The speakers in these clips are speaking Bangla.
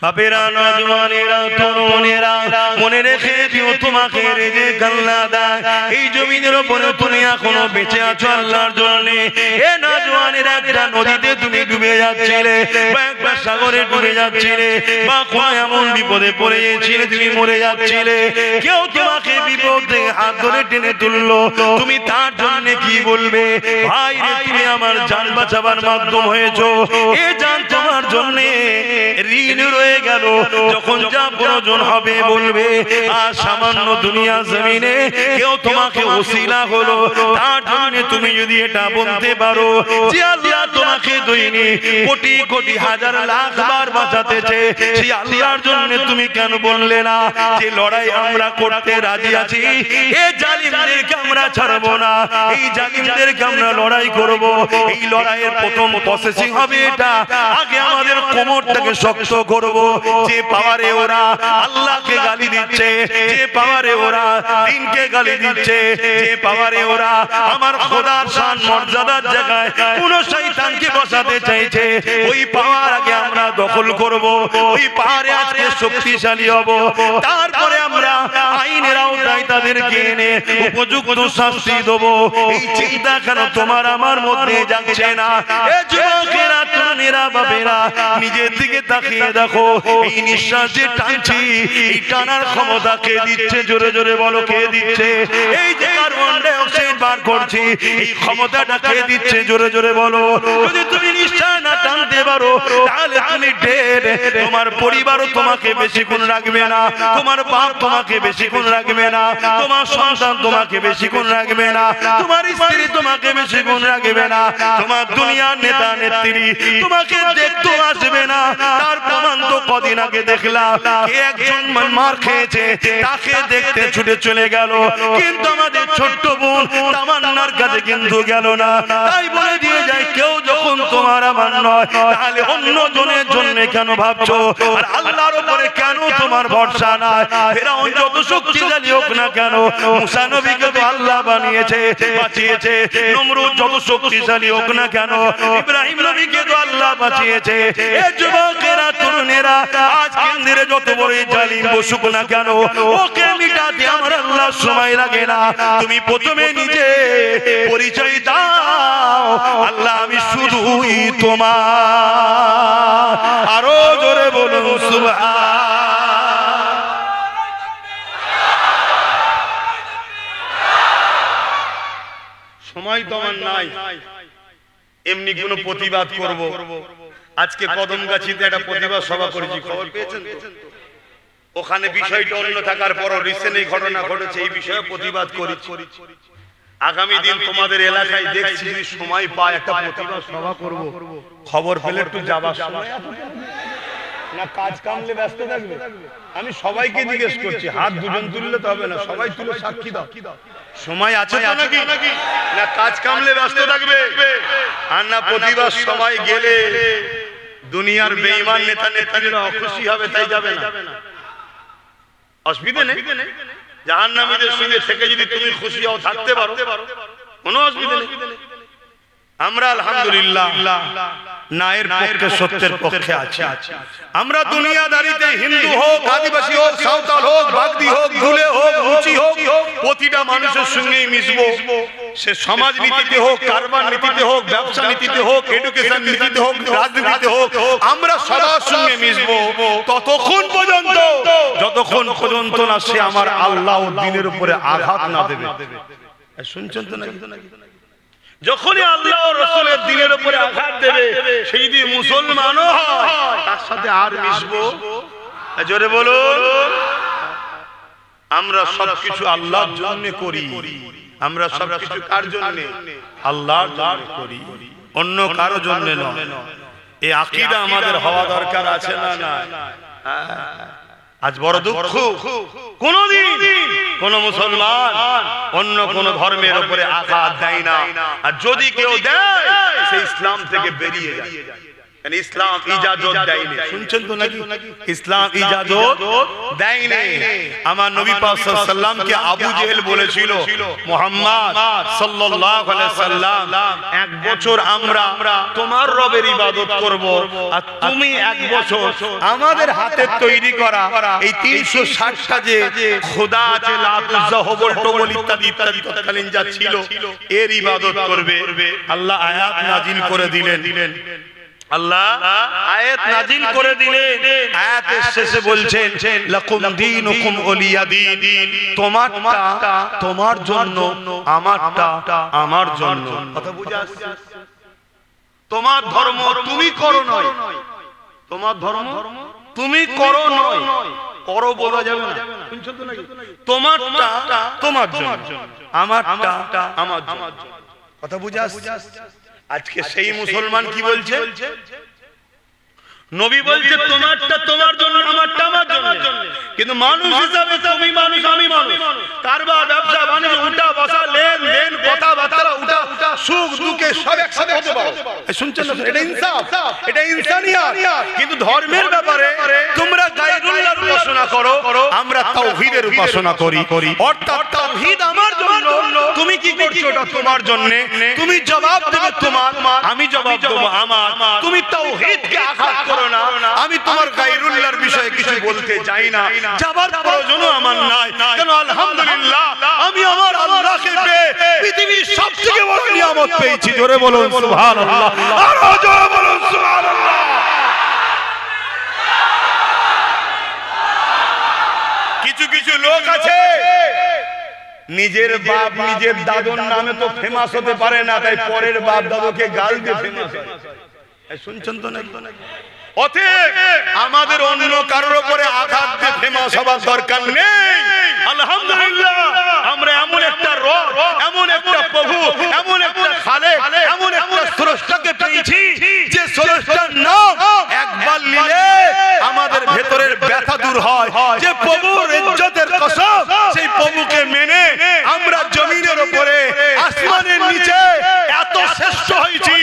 বাপেরা, নওজওয়ানেরা, তরুণেরা, মনে রেখে দিও তোমাকে রিজিক আল্লাহ দেয়। এই জমিনের উপরে তুমি এখনো বেঁচে আছো আল্লাহর জন্য। এ নওজওয়ানেরা, একটা নদীতে তুমি ডুবে যাচ্ছিলে, বা একটা সাগরে ডুবে যাচ্ছিলে, বা কোনো এমন বিপদে পড়ে গিয়েছিলে তুমি মরে যাচ্ছিলে, কেউ তোমাকে বিপদ থেকে হাত ধরে টেনে তুললো, তুমি তার জন্য কি বলবে? ভাই রে, তুমি আমার জান বাঁচাবার মাধ্যম হয়েছো, এ জান তোমার জন্য ঋণ রয়ে গেল। যখন যা প্রয়োজন হবে বলবে। আর সামান্য দুনিয়া জমিনে কেউ তোমাকে ওসিলা হলো, তার জন্য তুমি যদি এটা বলতে পারো যে আল্লাহ তোমাকে দৈনিক কোটি কোটি হাজার লাখ বার বাঁচাতেছে, সেই আল্লাহর জন্য তুমি কেন বললে না যে লড়াই আমরা করতে রাজি আছি, এই জালিমদেরকে আমরা ছাড়বো না, এই জালিমদেরকে আমরা লড়াই করব। এই লড়াইয়ের প্রথম প্রসেসিং হবে এটা, আগে আমাদের কোমরটাকে শক্ত করব। যে পাওয়ারে ওরা আল্লাহকে গালি দিচ্ছে, যে পাওয়ারে ওরা দিনকে গালি দিচ্ছে, যে পাওয়ারে ওরা আমার খোদার শান মর্যাদার জায়গায় কোন শয়তানকে বসাতে চাইছে, ওই পাওয়ার আগে আমরা দখল করব, ওই পাওয়ারে আজকে শক্তিশালী হব। তারপরে আমরা আইনের আওতায় তাদেরকে এনে উপযুক্ত শাস্তি দেব। এই চিন্তা কেন তোমার আমার মধ্যে যাচ্ছে না? এ যুবকেরা, তরুণেরা, বাবেরা, নিজের দিকে তাকিয়ে দেখো। এই নিঃশ্বাস যে টানছি, এই টানার ক্ষমতা কে দিচ্ছে? জোরে জোরে বলো, কে দিচ্ছে? এই যে কার্বন ডাই অক্সাইড বার করছি, এই ক্ষমতাটা কে দিচ্ছে? জোরে জোরে বলো। যদি তুমি নিঃশ্বাস না টানতে পারো, তাহলে তুমি ডেড। তোমার পরিবারও তোমাকে বেশিক্ষণ রাখবে না, তোমার বাপ তোমাকে বেশিক্ষণ রাখবে না, তোমার সন্তান তোমাকে বেশিক্ষণ রাখবে না, তোমার স্ত্রী তোমাকে বেশিক্ষণ রাখবে না, তোমার দুনিয়ার নেতা নেত্রী তোমাকে দেখতে আসবে না। তার প্রমাণ তো কদিন আগে দেখলাম, কে একজন মার খেয়েছে, তাকে দেখতে ছুটে চলে গেল, কিন্তু আমাদের ছোট্ট বোন তামান্নার কাছে কিন্তু গেল না। তাই বলে দিয়ে যায়, কেউ যখন তোমার আমার নয়, তাহলে অন্য জনের জন্য কেন ভাবছো? আর আল্লাহর উপরে কেন তোমার ভরসা নাই? ফিরআউন যত শক্তিশালী হোক না কেন, মুসা নবীকে তো আল্লাহ বানিয়েছে, বাঁচিয়েছে। নমরুদ যত শক্তিশালী হোক না কেন, ইব্রাহিম নবীকে তো আল্লাহ বাঁচিয়েছে। এ যুবকেরা, তরুণেরা, আজ কেন্দ্রে যত বড় জালিম বসুক না কেন, ওকে মিটাতে আমার আল্লাহ সময় লাগে না। তুমি প্রথমে নিজে পরিচয় দাও, আল্লাহ আমি শুধুই তোমার। আরো জোরে বলুন সুবহান। সময় তো আমার নাই এমনি কোনো প্রতিবাদ করব। আজকে কদমগাছিতে একটা প্রতিবাদ সভা করেছি, খবর পেয়েছেন তো? ওখানে বিষয়টা অন্য থাকার পরও রিসেন্ট এই ঘটনা ঘটেছে, এই বিষয়ে প্রতিবাদ করি। আগামী দিন তোমাদের এলাকায় দেখছি যদি সময় পায় একটা প্রতিবাদ সভা করব। খবর পেলে একটু যাবার সময় না, কাজ কামলে ব্যস্ত থাকবে। আমি সবাইকে জিজ্ঞেস করছি, হাত দুজন তুললে তো হবে না, সবাই তুলে সাক্ষী দাও। সময় আছে তো নাকি? না কাজ কামলে ব্যস্ত থাকবে, আর না প্রতিবাদ সময় গেলে দুনিয়ার বেঈমান নেতা নেত্রীরা অখুশি হবে, তাই যাবে না। অসুবিধা নেই, জাহান্নামীদের সঙ্গে থেকে যদি তুমি খুশি হও, থাকতে পারো, কোনো অসুবিধা নেই। আমরা আলহামদুলিল্লাহ ন্যায়ের পক্ষে, সত্যের পক্ষে আছি। আমরা দুনিয়াদারিতে হিন্দু হোক, আদিবাসী হোক, সাঁওতাল হোক, বাগদি হোক, ধুলে হোক, মুচি হোক, প্রতিটা মানুষের সঙ্গেই মিশবো। সে সমাজ নীতিতে হোক, কারবার নীতিতে হোক, ব্যবসা নীতিতে হোক, এডুকেশন নীতিতে হোক, রাজনীতিতে হোক, আমরা সবার সঙ্গে মিশবো ততক্ষণ পর্যন্ত যতক্ষণ পর্যন্ত না সে আমার আল্লাহ ও দ্বীনের উপরে আঘাত না দেবে। শুনছেন তো নাকি? যখনই আল্লাহ ও রাসূলের দ্বীনের উপরে আঘাত দেবে, সেই দিন মুসলমানও হয়, তার সাথে আর মিশবো। জোরে বলুন। আমরা সবকিছু আল্লাহর জন্য করি, আমরা সবকিছু কার জন্য? আল্লাহর জন্য করি, অন্য কারো জন্য নয়। এই আকীদা আমাদের হওয়া দরকার আছে না? না। আজ বড় দুঃখ, কোনদিন কোন মুসলমান অন্য কোন ধর্মের উপরে আঘাত দেয় না, আর যদি কেউ দেয় সে ইসলাম থেকে বেরিয়ে যায়। ইসলাম ইজাজত দেয়নি, শুনছেন তো নাকি? ইসলাম ইজাজত দেয়নি। আমার নবী পাক সাল্লাল্লাহু আলাইহি সাল্লামকে আবু জেহেল বলেছিল, মুহাম্মদ সাল্লাল্লাহু আলাইহি সাল্লাম, এক বছর আমরা তোমার রবের ইবাদত করব, আর তুমি এক বছর আমাদের হাতে তৈরি করা এই 360টা যে খোদা আছে, লাত উজ্জা হবল টবল ইত্যাদি ইত্যাদি তৎকালীন যা ছিল, এর ইবাদত করবে। আল্লাহ আয়াত নাজিল করে দিলেন। আল্লাহ আয়াত নাজিল করে দিলেন। আয়াতের শেষে বলছেন, লাকুম দীনুকুম ওলিয়া দীন, তোমারটা তোমার জন্য, আমারটা আমার জন্য। কথা বুঝা আসছে? তোমার ধর্ম তুমি করো নয়, তোমার ধর্ম তুমি করো নয়, করো বলা যাবে না, শুনছেন তো নাকি? তোমারটা তোমার জন্য, আমারটা আমার জন্য। কথা বুঝা আসছে? আজকে সেই মুসলমান কি বলছে? নবী বলছে তোমারটা তোমার জন্য, আমারটা আমার জন্য। কিন্তু মানুষ হিসাবে তুমি মানুষ, আমি মানুষ। কারবার, ব্যবসা বাণিজ্য, উঠা বসা, লেনদেন, কথাবার্তা, উঠা সুখ দুঃখে সব একসাথে হতে পারো। শুনছেন না? এটা ইনসাফ, এটা ইনসানিয়াত। কিন্তু ধর্মের ব্যাপারে তোমরা গায়রুল্লাহর উপাসনা করো, আমরা তাওহীদের উপাসনা করি। অর্থাৎ তাওহীদ আমার জন্য, তুমি কি করছো এটা তোমার জন্য। তুমি জবাব দেবে তোমার, আমি জবাব দেব আমার। তুমি তাওহীদকে আঘাত করো না, আমি তোমার গায়রুল্লাহর বিষয়ে কিছু বলতে চাই না, যাবার প্রয়োজনও আমার নাই। কেন? আলহামদুলিল্লাহ, আমি আমার আল্লাহকে পেয়ে পৃথিবীর সবথেকে বড় নিয়ামত পেয়েছি। জোরে বলুন সুবহানাল্লাহ, আরো জোরে বলুন সুবহানাল্লাহ। কিছু কিছু লোক আছে নিজের বাপ নিজের দাদুর নামে তো ফেমাস হতে পারে না, তাই পরের বাপ দাদুকে গাল দিয়ে ফেমাস হয়। শুনছেন তো নাকি? অতএব আমাদের অন্য কারোর উপরে আঘাত দিয়ে ফেমাস হবার দরকার নেই। আলহামদুলিল্লাহ, আমরা এমন একটা রব, এমন একটা প্রভু, এমন একটা খালেক, এমন একটা স্রষ্টাকে পেয়েছি যে স্রষ্টার নাম একবার নিলে আমাদের ভেতরের ব্যথা দূর হয়। যে প্রভুর ইজ্জতের কসম, সেই প্রভুকে মেনে আমরা জমিনের উপরে, আসমানের নিচে এত শ্রেষ্ঠ হয়েছি,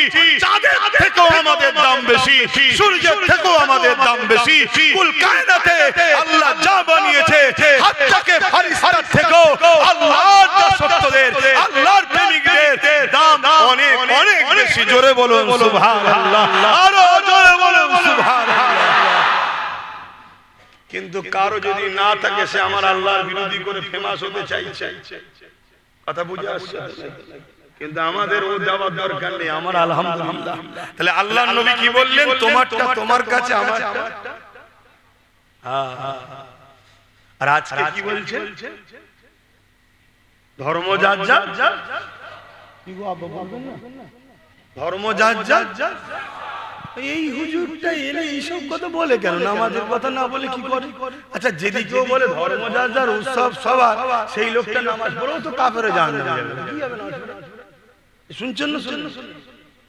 চাঁদের থেকেও আমাদের দাম বেশি, সূর্যের থেকেও আমাদের দাম বেশি। কুল কায়নাতে আল্লাহ যা বানিয়েছে, হাত্তাকে ফারিস্তার থেকেও আল্লাহর দাসত্বদের, আল্লাহর প্রেমিকদের দাম অনেক অনেক বেশি। জোরে বলুন সুবহানাল্লাহ, আরো জোরে বলুন সুবহানাল্লাহ। কিন্তু কারো যদি না থাকে, সে আমার আল্লাহর বিরোধী করে ফেমাস হতে চাইছে। কথা বুঝে আসছে? কিন্তু আমাদের ও যাওয়ার দরকার নেই, আমার আলহামদুলিল্লাহ। তাহলে আল্লাহর নবী কি বললেন? তোমারটা তোমার কাছে, আমারটা। আর আজকে কি বলছে? ধর্ম যার যার, ধর্ম যার যার। এই হুজুরটা এলে এইসব কথা বলে কেন? নামাজের কথা না বলে কি করে? আচ্ছা, যদি কেউ বলে ধর্ম যার যার, উৎসব সবার, সেই লোকটা নামাজ পড়েও তো কাফেরে জাহান্নামে যাবে। কি হবে না? শুনছেন না?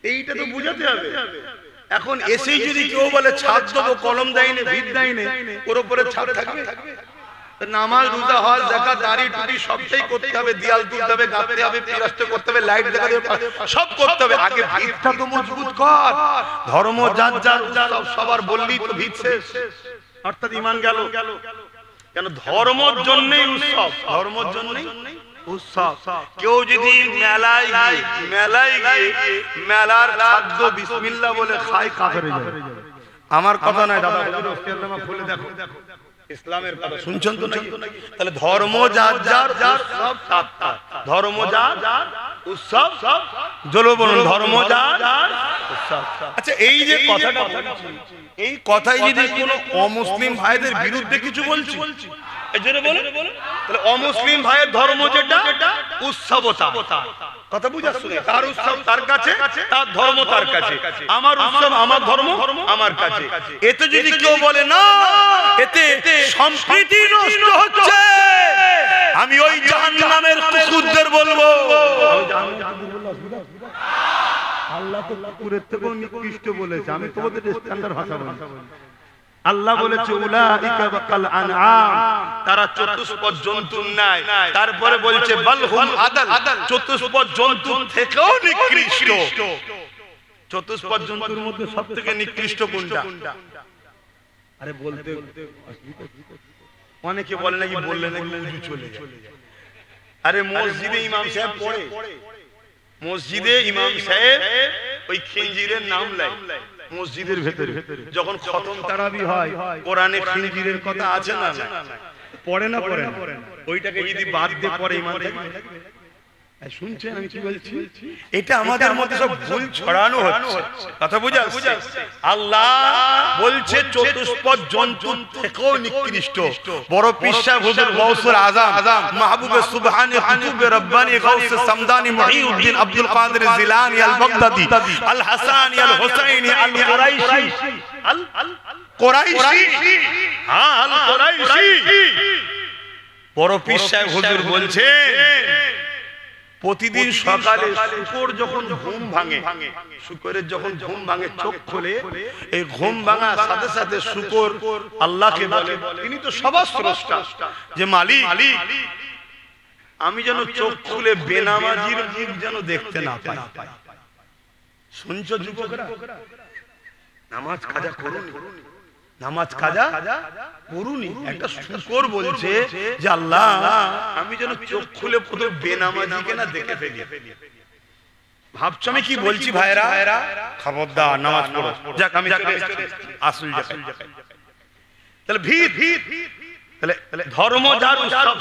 এইটা তো বুঝাতে হবে। এখন এসেই যদি কেউ বলে ছাদ দেবো, কলম দেয়নি, ভিত দেয়নি, ওর উপরে ছাদ থাকবে? নামাজ, রোজা, হজ, যাকাত, দাড়ি টুটি সবটাই করতে হবে, দেয়াল তুলতে হবে, গাঁথতে হবে, পিলাস্টার করতে হবে, লাইট দেখাতে হবে, সব করতে হবে। আগে ভিতটা তো মজবুত কর। ধর্ম যার যার সবার বললি তো ভিত শেষ, অর্থাৎ ঈমান গেল। কেন? ধর্মের জন্যই উৎসব, ধর্মের জন্যই উৎসব। কেউ যদি মেলায় গিয়ে মেলার খাদ্য বিসমিল্লাহ বলে খায়, কাফের হয়ে যাবে। আমার কথা নয় দাদা, খুলে দেখো ইসলামের কথা। শুনছেন তো নাকি? তাহলে ধর্ম যার যার, সব সাতটা ধর্ম যার যার, উৎসব সব। জোরে বলুন ধর্ম যার যার, উৎসব। আচ্ছা, এই যে কথাটা বলছি, এই কথাই যদি কোনো অমুসলিম ভাইদের বিরুদ্ধে কিছু বলছি, তাহলে অমুসলিম ভাইয়ের ধর্ম যেটা, উৎসবতা। কথা বুঝাচ্ছ? তার উৎসব তার কাছে, তার ধর্ম তার কাছে, আমার উৎসব আমার ধর্ম আমার কাছে। এতে যদি কেউ বলে না, এতে সম্প্রীতি নষ্ট হচ্ছে, আমি ওই জাহান্নামের কুকুরদের বলবো, আল্লাহ তো কুকুরের থেকেও নিকৃষ্ট বলেছে। আমি তোমাদের স্ট্যান্ডার্ড ভাষা বলছি। আল্লাহ বলেছে উলাইকা বাকাল আনআম, তারা চতুষ্পদ জন্তুর ন্যায়। তারপরে বলছে বালহুম আদাল, চতুষ্পদ জন্তুর থেকেও নিকৃষ্ট। চতুষ্পদ জন্তুর মধ্যে সবথেকে নিকৃষ্ট কোনটা? আরে বলতে অনেকে বলে নাকি বললে নাকি উজু চলে যায়। আরে মসজিদে ইমাম সাহেব পড়ে, মসজিদে ইমাম সাহেব ওই খিঞ্জিরের নাম লাই মসজিদের ভেতরে, যখন খতম তারাবি হয় কোরআনে খিঞ্জিরের কথা আছে না? পড়ে না? পড়ে না? ওইটাকে যদি বাদ দিয়ে পড়ে ইমাম শুনছেন আমি কি বলছি? এটা আমাদের মধ্যে সব ভুল ছড়ানো হচ্ছে, কথা বুঝা? আল্লাহ বলছে চতুষ্পদ জন্তু থেকেও নিকৃষ্ট। বড় পীর সাহেব হুজুর গাউসুল আজম মাহবুবে সুবহানি কুতুবে রব্বানি গাউসে সামদানি মুহিউদ্দিন আব্দুল কাদের জিলানী আল বাগদাদি আল হাসানি আল হুসাইনি আল কুরাইশি কুরাইশি হ্যাঁ আল কুরাইশি বড় পীর সাহেব হুজুর বলছে প্রতিদিন সকালে শুকর যখন ঘুম ভাঙে, শুকরের যখন ঘুম ভাঙে চোখ খোলে, এই ঘুম ভাঙার সাথে সাথে শুকর আল্লাহকে বলে, তিনি তো সবার স্রষ্টা, যে মালিক আমি যেন চোখ খুলে বেনামাজির মুখ যেন দেখতে না পাই। শুনছো যুবকরা? নামাজ কাজা করুন, নামাজ কাজা করুনি। একটা শুকর বলছে যে আল্লাহ আমি যেন চোখ খুলে পুরো বেনামাজিকে না দেখে ফেলি। ভাবছো আমি কি বলছি ভাইরা? খবরদার নামাজ পড়ো। যাক আমি আসল জায়গায়। তাহলে ভিড় তাহলে ধর্ম যার উৎসব,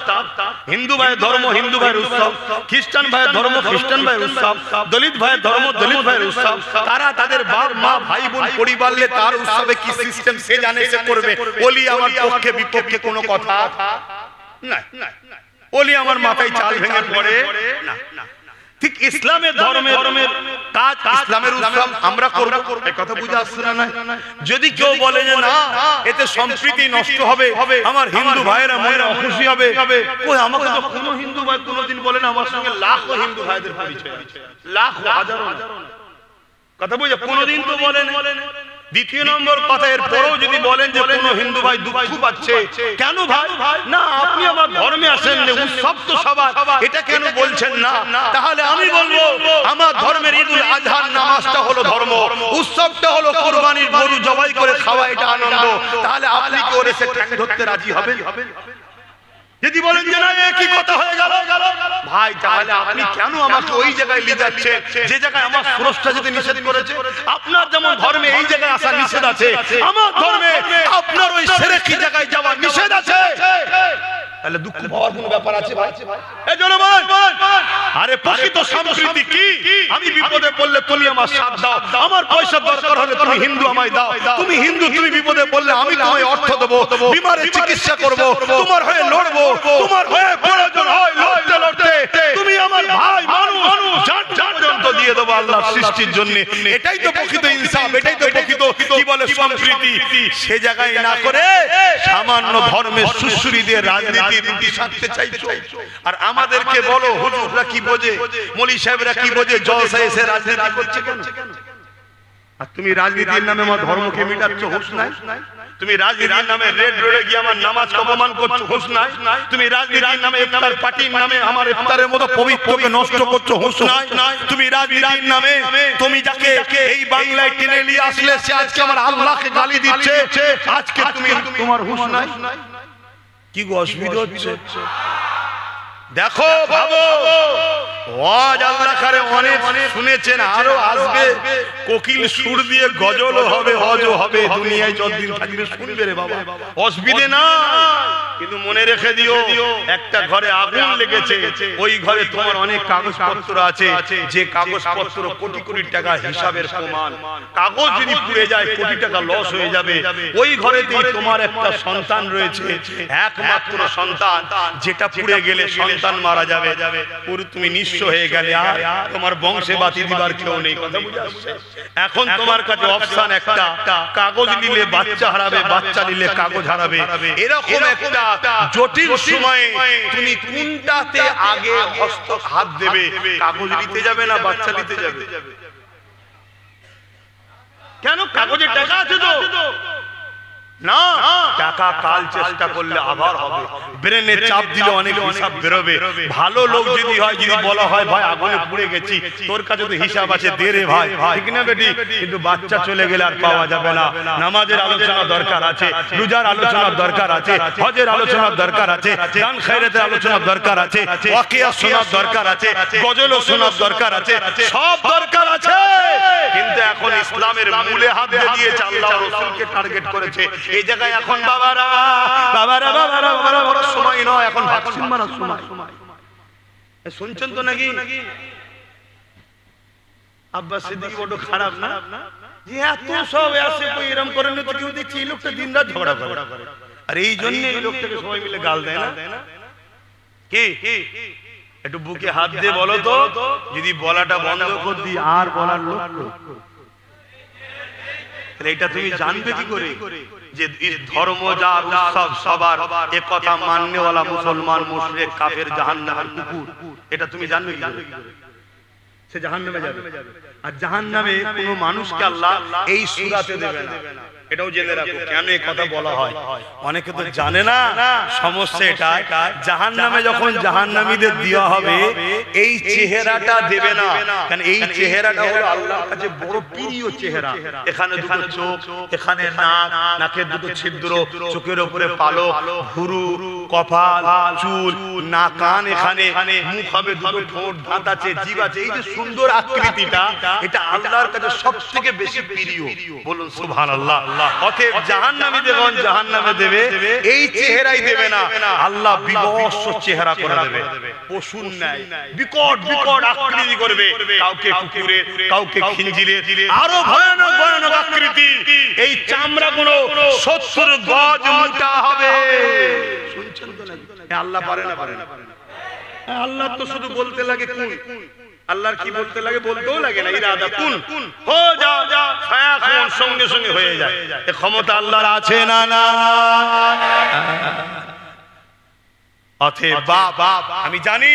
হিন্দু ভাইয়ের ধর্ম হিন্দু ভাইয়ের উৎসব, খ্রিস্টান ভাইয়ের ধর্ম খ্রিস্টান ভাইয়ের উৎসব, দলিত ভাইয়ের ধর্ম দলিত ভাইয়ের উৎসব। তারা তাদের বাপ মা ভাই বোন পরিবারলে তার উৎসবে কি সিস্টেম সে জানে, সে করবে। ওলি আমার পক্ষে বিপক্ষে কোনো কথা না, ওলি আমার মাথায় চাল ভেঙে পড়ে না। ঠিক ইসলামের ধর্মের কাজ, ইসলামের উৎসব আমরা করব, এই কথা বুঝে আসছে না? যদি কেউ বলে যে না এতে সম্প্রীতি নষ্ট হবে, আমার হিন্দু ভাইয়েরা মনে অখুশি হবে, কই আমাকে তো কোনো হিন্দু ভাই কোনোদিন বলে না। আমার সঙ্গে লাখো হিন্দু ভাইদের পরিচয় আছে, লাখো হাজারো, কথা বুঝে কোনোদিন তো বলেন। দ্বিতীয় নম্বর কথা, এর পরেও যদি বলেন যে কোনো হিন্দু ভাই দুঃখ পাচ্ছে, কেন ভাই? না আপনি আমার ধর্মে আসেন, উৎসব তো সবার, এটা কেন বলছেন না? তাহলে আমি বলবো আমার ধর্মের ঈদুল আজহার নামাজটা হলো ধর্ম, উৎসবটা হলো কুরবানির গরু জবাই করে খাওয়া, এটা আনন্দ। তাহলে আপনি কি ওরে সে ঠ্যাং ধরতে রাজি হবেন? যদি বলেন যে না একই কথা হয়ে গেল ভাই, তাহলে আপনি কেন আমাকে ওই জায়গায় নিয়ে যাচ্ছেন যে জায়গায় আমার স্রষ্টা যেতে নিষেধ করেছে? আপনার যেমন ধর্মে এই জায়গায় আসা নিষেধ আছে, আমার ধর্মে আপনার ওই শিরকি জায়গায় যাওয়া নিষেধ আছে। তাহলে দুঃখ পাওয়ার কোনো ব্যাপার আছে ভাই? এই জনগণ, আরে প্রকৃত সম্প্রীতি কি? আমি বিপদে পড়লে তুমি আমার সাথ দাও, আমার পয়সা দরকার হলে তুমি হিন্দু আমায় দাও, তুমি হিন্দু তুমি বিপদে পড়লে আমি তোমায় অর্থ দেবো, বিমারের চিকিৎসা করব, তোমার হয়ে লড়বো, তোমার হয়ে প্রয়োজন হয় লড়তে লড়তে তুমি আমার ভাই মানুষ জান পর্যন্ত দিয়ে দেবো আল্লাহর সৃষ্টির জন্য। এটাই তো প্রকৃত ইনসাফ, এটাই তো প্রকৃত কি বলে সম্প্রীতি। সে জায়গায় না করে সামান্য ধর্মের সুশ্রী দিয়ে রাজনীতি সাধতে চাইছো। আর আমাদেরকে বলো হুজুররা কি বোঝে, মৌলী সাহেবরা কি বোঝে, জলসায় এসে রাজনীতি করছে কেন? আর তুমি রাজনীতির নামে আমার ধর্মকে মিটাচ্ছ, হুঁশ নাই? তুমি রাজনীতির নামে রেড রোডে গিয়ে আমার নামাজকে অপমান করছো, হুঁশ নাই? তুমি রাজনীতির নামে ইফতার পার্টির নামে আমার ইফতারের মতো পবিত্রকে নষ্ট করছো, হুঁশ নাই? তুমি রাজনীতির নামে তুমি যাকে এই বাংলায় টেনে নিয়ে আসলে সে আজকে আমার আল্লাহকে গালি দিচ্ছে, আজকে তুমি তোমার হুঁশ নাই? কি গো অসুবিধা হচ্ছে? দেখো ভাবো, ওয়াজ আল্লাহ করে অনেক শুনেছেন, আরো আসবে, কোকিল সুর দিয়ে গজলও হবে, হজও হবে, দুনিয়ায় যতদিন থাকবে শুনবে রে বাবা, অসুবিধে না। কিন্তু মনে রেখে দিও, একটা ঘরে আগুন লেগেছে, ওই ঘরে তোমার অনেক কাগজপত্র আছে, যে কাগজপত্র কোটি কোটি টাকা হিসাবের প্রমাণ। কাগজ যদি পুড়ে যায় কোটি টাকা লস হয়ে যাবে। ওই ঘরেতেই তোমার একটা সন্তান রয়েছে, একমাত্র সন্তান, যেটা পুড়ে গেলে সন্তান মারা যাবে, পুরো তুমি নিঃস্ব হয়ে গেলে, আর তোমার বংশে বাতি দিবার কেউ নেই। কথা বুঝে আসছে? এখন তোমার কাছে অপশন একটা, কাগজ নিলে বাচ্চা হারাবে, বাচ্চা নিলে কাগজ হারাবে। এরকম একটা জটিল সময়ে তুমি কোনটাতে আগে হাত দেবে? কাগজ নিতে যাবে না বাচ্চা নিতে যাবে? কেন? কাগজের টাকা আছে তো না, টাকা কাল চেষ্টা করলে আবার হবে, ব্রেনে চাপ দিলে অনেক হিসাব বেরোবে। ভালো লোক যদি হয়, যদি বলা হয় ভাই আগুনে পুড়ে গেছি, তোর কাছে তো হিসাব আছে, দে রে ভাই, ঠিক না বেটি? কিন্তু বাচ্চা চলে গেলে আর পাওয়া যাবে না। নামাজের আলোচনা দরকার আছে, রোজার আলোচনার দরকার আছে, হজের আলোচনার দরকার আছে, দান খায়রাতের আলোচনার দরকার আছে, ওয়াকিয়া শোনার দরকার আছে, গজল শোনার দরকার আছে, সব দরকার আছে। কিন্তু এখন ইসলামের মূলে হাত দিয়েছে, আল্লাহ রাসূলকে টার্গেট করেছে। এই জায়গায় এখন বাবারা বাবারা বাবারা বাবারা বড় সময় নয়, এখন ভ্যাকসিন মারার সময়। শুনছেন তো নাকি? আব্বাস সিদ্দিকী বড় খারাপ না, যে এত সব আসে কই এরকম করেন তো কেউ দেখছি এই লোকটা দিনরাত ঝগড়া করে, আর এই জন্য এই লোকটাকে সবাই মিলে গাল দেয় না। কি একটু বুকে হাত দিয়ে বলো তো, যদি বলাটা বন্ধ করে দিই আর বলার লোক, এটা তুমি জানবে কি করে যে ধর্ম যার উৎসব সবার, এ কথা মাননেওয়ালা মুসলমান মুশরিক কাফের জাহান্নামের কুকুর, এটা তুমি জানবে কি করে? সে জাহান্নামে যাবে, আর জাহান্নামে কোনো মানুষকে আল্লাহ এই সূরাতে দেবে না। এটাও জেনে রাখো কেন এই কথা বলা হয়, অনেকে তো জানে না। সমস্যা এটা, জাহান্নামে যখন জাহান্নামীদের দেওয়া হবে এই চেহারাটা দেবে না, কারণ এই চেহারাটা হলো আল্লাহর কাছে বড় প্রিয় চেহারা। এখানে দুটো চোখ, এখানে নাক, নাকের দুটো ছিদ্র, চোখের উপরে পালক, ভুরু, কপাল, চুল, নাক, কান, এখানে মুখ হবে, দুটো ঠোঁট, দাঁত আছে, জিভ আছে, এই যে সুন্দর আকৃতিটা, এটা আল্লাহর কাছে সবথেকে বেশি প্রিয়। বলুন সুবহানাল্লাহ। অতএব জাহান্নামীদের যখন জাহান্নামে দেবে এই চেহারাই দেবে না, আল্লাহ বিভৎস চেহারা করে দেবে, পশুর ন্যায় বিকট বিকট আকৃতি করবে, কাউকে কুকুরের, কাউকে খিঞ্জিরের, আরো ভয়ানক ভয়ানক আকৃতি। এই চামড়াগুলো 70 গজ মোটা হবে। শুনছেন তো নাকি? আল্লাহ পারে না? পারে না? আল্লাহ তো শুধু বলতে লাগে কোন, আল্লাহর কি বলতে লাগে? বলতেও লাগে না, ইরাদা কুন হো যা, ফায়াকুন সঙ্গে সঙ্গে হয়ে যায়। এই ক্ষমতা আল্লাহর আছে না? না। অতএব বাপ আমি জানি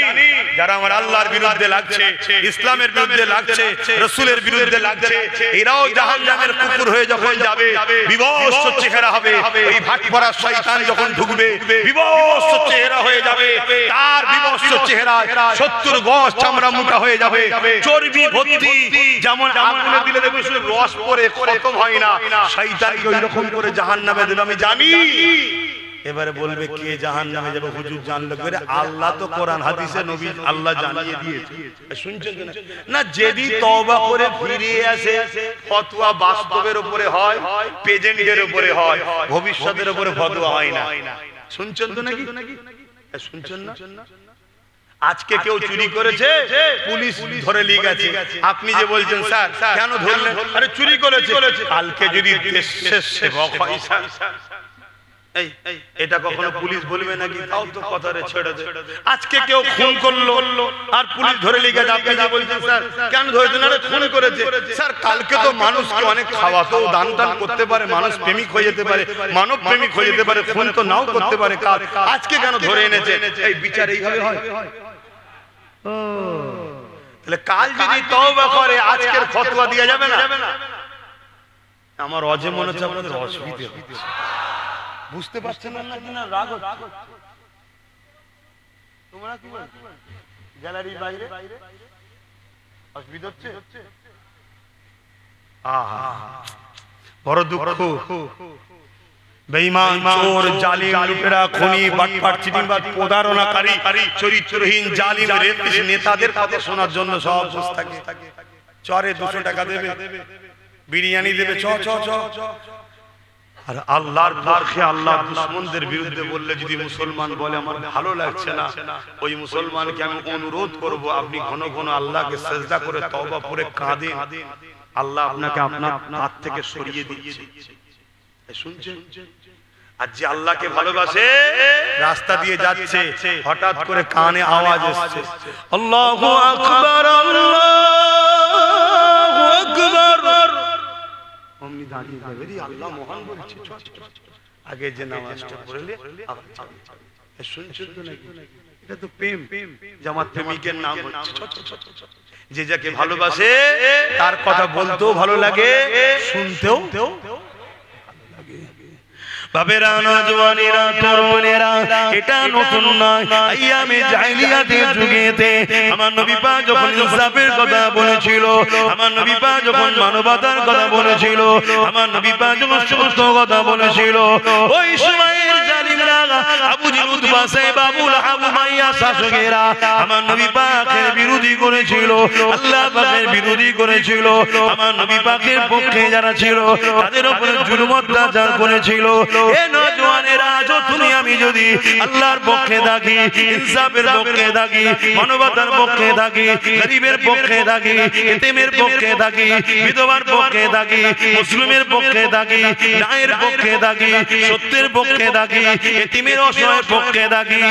যারা আমার আল্লাহর বিরুদ্ধে লাগছে, ইসলামের বিরুদ্ধে লাগছে, রাসূলের বিরুদ্ধে লাগছে, এরাও জাহান্নামের কুকুর হয়ে যখন যাবে, বিভৎস চেহারা হবে। ওই ভাটপড়া শয়তান যখন ঢুকবে, বিভৎস চেহারা হয়ে যাবে, তার বিভৎস চেহারা 70 গজ চামড়া মোটা হয়ে যাবে, চর্বি ভর্তি। যেমন আগুনে দিলে দেখবে শুধু রস পড়ে, খতম হয় না, শয়তানকে ওই রকম করে জাহান্নামে দেবে আমি জানি। এবারে বলবে কে জাহান্নামে যাবে? হুজুর জানলো করে? আল্লাহ তো কোরআন হাদিসে নবী আল্লাহ জানিয়ে দিয়েছে। শুনছেন না? যদি তওবা করে ফিরে আসে, ফতোয়া বাস্তবের উপরে হয়, প্রেজেন্টের উপরে হয়, ভবিষ্যতের উপরে ফতোয়া হয় না। শুনছেন তো নাকি? শুনছেন না? আজকে কেউ চুরি করেছে, পুলিশ ধরে নিয়ে গেছে, আপনি যে বলছেন স্যার কেন ধরলেন? আরে চুরি করেছে। কালকে যদি দেশের সেবক হয় এটা কখনো পুলিশ বলবে নাকি? তাও তো কথারে ছেড়ে দে। আজকে কেউ খুন করলো আর পুলিশ ধরে নিয়ে গেছে, আপনি যে বলছেন স্যার কেন ধরেছেন? আরে খুন করেছে। স্যার কালকে তো মানুষকে অনেক খাওয়াতো, দান টান করতে পারে, মানুষ প্রেমিক হয়ে যেতে পারে, মানব প্রেমিক হয়ে যেতে পারে, খুন তো নাও করতে পারে, কাল আজকে কেন ধরে এনেছে? এই বিচার এইভাবে হয়? তাহলে কাল যদি তওবা করে আজকের ফতোয়া দেয়া যাবে না? আমার অজে মনে হচ্ছে আপনাদের অসুবিধা হচ্ছে, বুঝতে পারছেন না? রাগ হচ্ছে। তোমরা কি বলছো? গ্যালারির বাইরে অসুবিধা হচ্ছে? আহা বড় দুঃখ। বেঈমান, চোর, জালিম, লুটেরা, খুনি, বাটপার, চিটিংবাজ, প্রতারণাকারী, চরিত্রহীন, জালিম, রেপিস্ট নেতাদের কথা শোনার জন্য সব বসে থাকে। চরে 200 টাকা দেবে, বিরিয়ানি দেবে, চ চ চ। আর আল্লাহর পক্ষে আল্লাহর দুশমনদের বিরুদ্ধে বললে যদি মুসলমান বলে আমার ভালো লাগছে না, ওই মুসলমানকে আমি অনুরোধ করব আপনি ঘন ঘন আল্লাহকে সিজদা করে তওবা করে কাঁদেন, আল্লাহ আপনাকে আপনার হাত থেকে সরিয়ে দিচ্ছে। শুনছেন? আর যে আল্লাহকে ভালোবাসে রাস্তা দিয়ে যাচ্ছে, হঠাৎ করে কানে আওয়াজ আসছে আল্লাহু আকবার, আল্লাহু আকবার, অমনি দাঁড়িয়ে যাবে, আল্লাহ মহান বলছে, আগে যে নামাজটা পড়লে আবার যাবে। শুনছেন তো নাকি? এটা তো প্রেম, জামাত প্রেমিকের নাম হচ্ছে। যে যাকে ভালোবাসে তার কথা বলতেও ভালো লাগে, শুনতেও ভালো লাগে। বাবেরা নওজওয়ানেরা তরুণেরা এটা নতুন নয় আইয়ামে জাহেলিয়াতের যুগেতে আমার নবী পাক যখন ইনসাফের কথা বলেছিল আমার নবী পাক যখন মানবতার কথা বলেছিল আমার নবী পাক যখন সত্য কথা বলেছিল ওই সময়ের জালিমরা আবু জেহেল উতবা সাহেব আবু লাহাব উমাইয়া শাসকেরা আমার নবী পাকের বিরোধী করেছিল আল্লাহ পাকের বিরোধী করেছিল আমার নবী পাকের পক্ষে যারা ছিল তাদের উপরে জুলুম অত্যাচার করেছিল এ নওজওয়ানেরা আজ তুমি আমি যদি আল্লাহর পক্ষে থাকি ইনসাফের পক্ষে থাকি মানবতার পক্ষে থাকি গরিবের পক্ষে থাকি এতিমের পক্ষে থাকি বিধবার পক্ষে থাকি মুসলিমের পক্ষে থাকি ন্যায়ের পক্ষে থাকি সত্যের পক্ষে থাকি এতিমের অসহায়ের পক্ষে থাকি